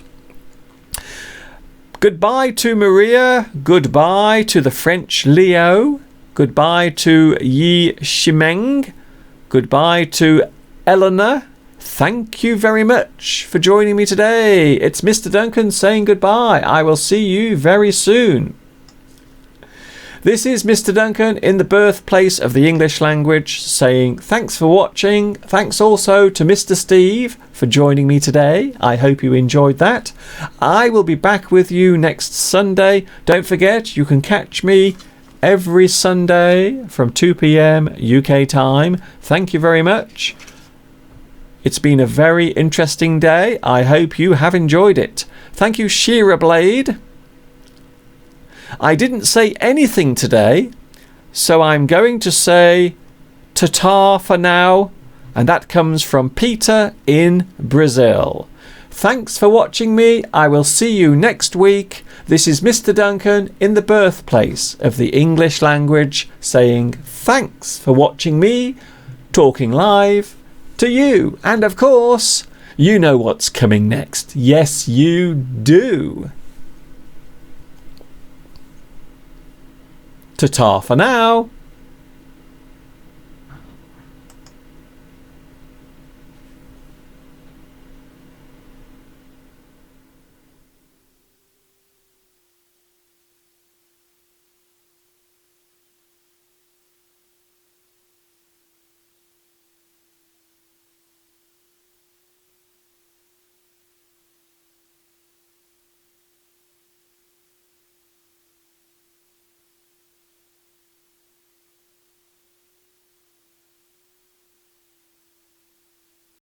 Goodbye to Maria. Goodbye to the French Leo. Goodbye to Yi Shimeng. Goodbye to Eleanor. Thank you very much for joining me today. It's Mr. Duncan saying goodbye. I will see you very soon. This is Mr. Duncan in the birthplace of the English language saying thanks for watching. Thanks also to Mr. Steve for joining me today. I hope you enjoyed that. I will be back with you next Sunday. Don't forget, you can catch me every Sunday from 2 p.m. UK time. Thank you very much. It's been a very interesting day. I hope you have enjoyed it. Thank you, Shearer Blade. I didn't say anything today, so I'm going to say ta-ta for now, and that comes from Peter in Brazil. Thanks for watching me. I will see you next week. This is Mr. Duncan in the birthplace of the English language saying thanks for watching me talking live to you. And of course, you know what's coming next. Yes, you do. Ta-ta for now.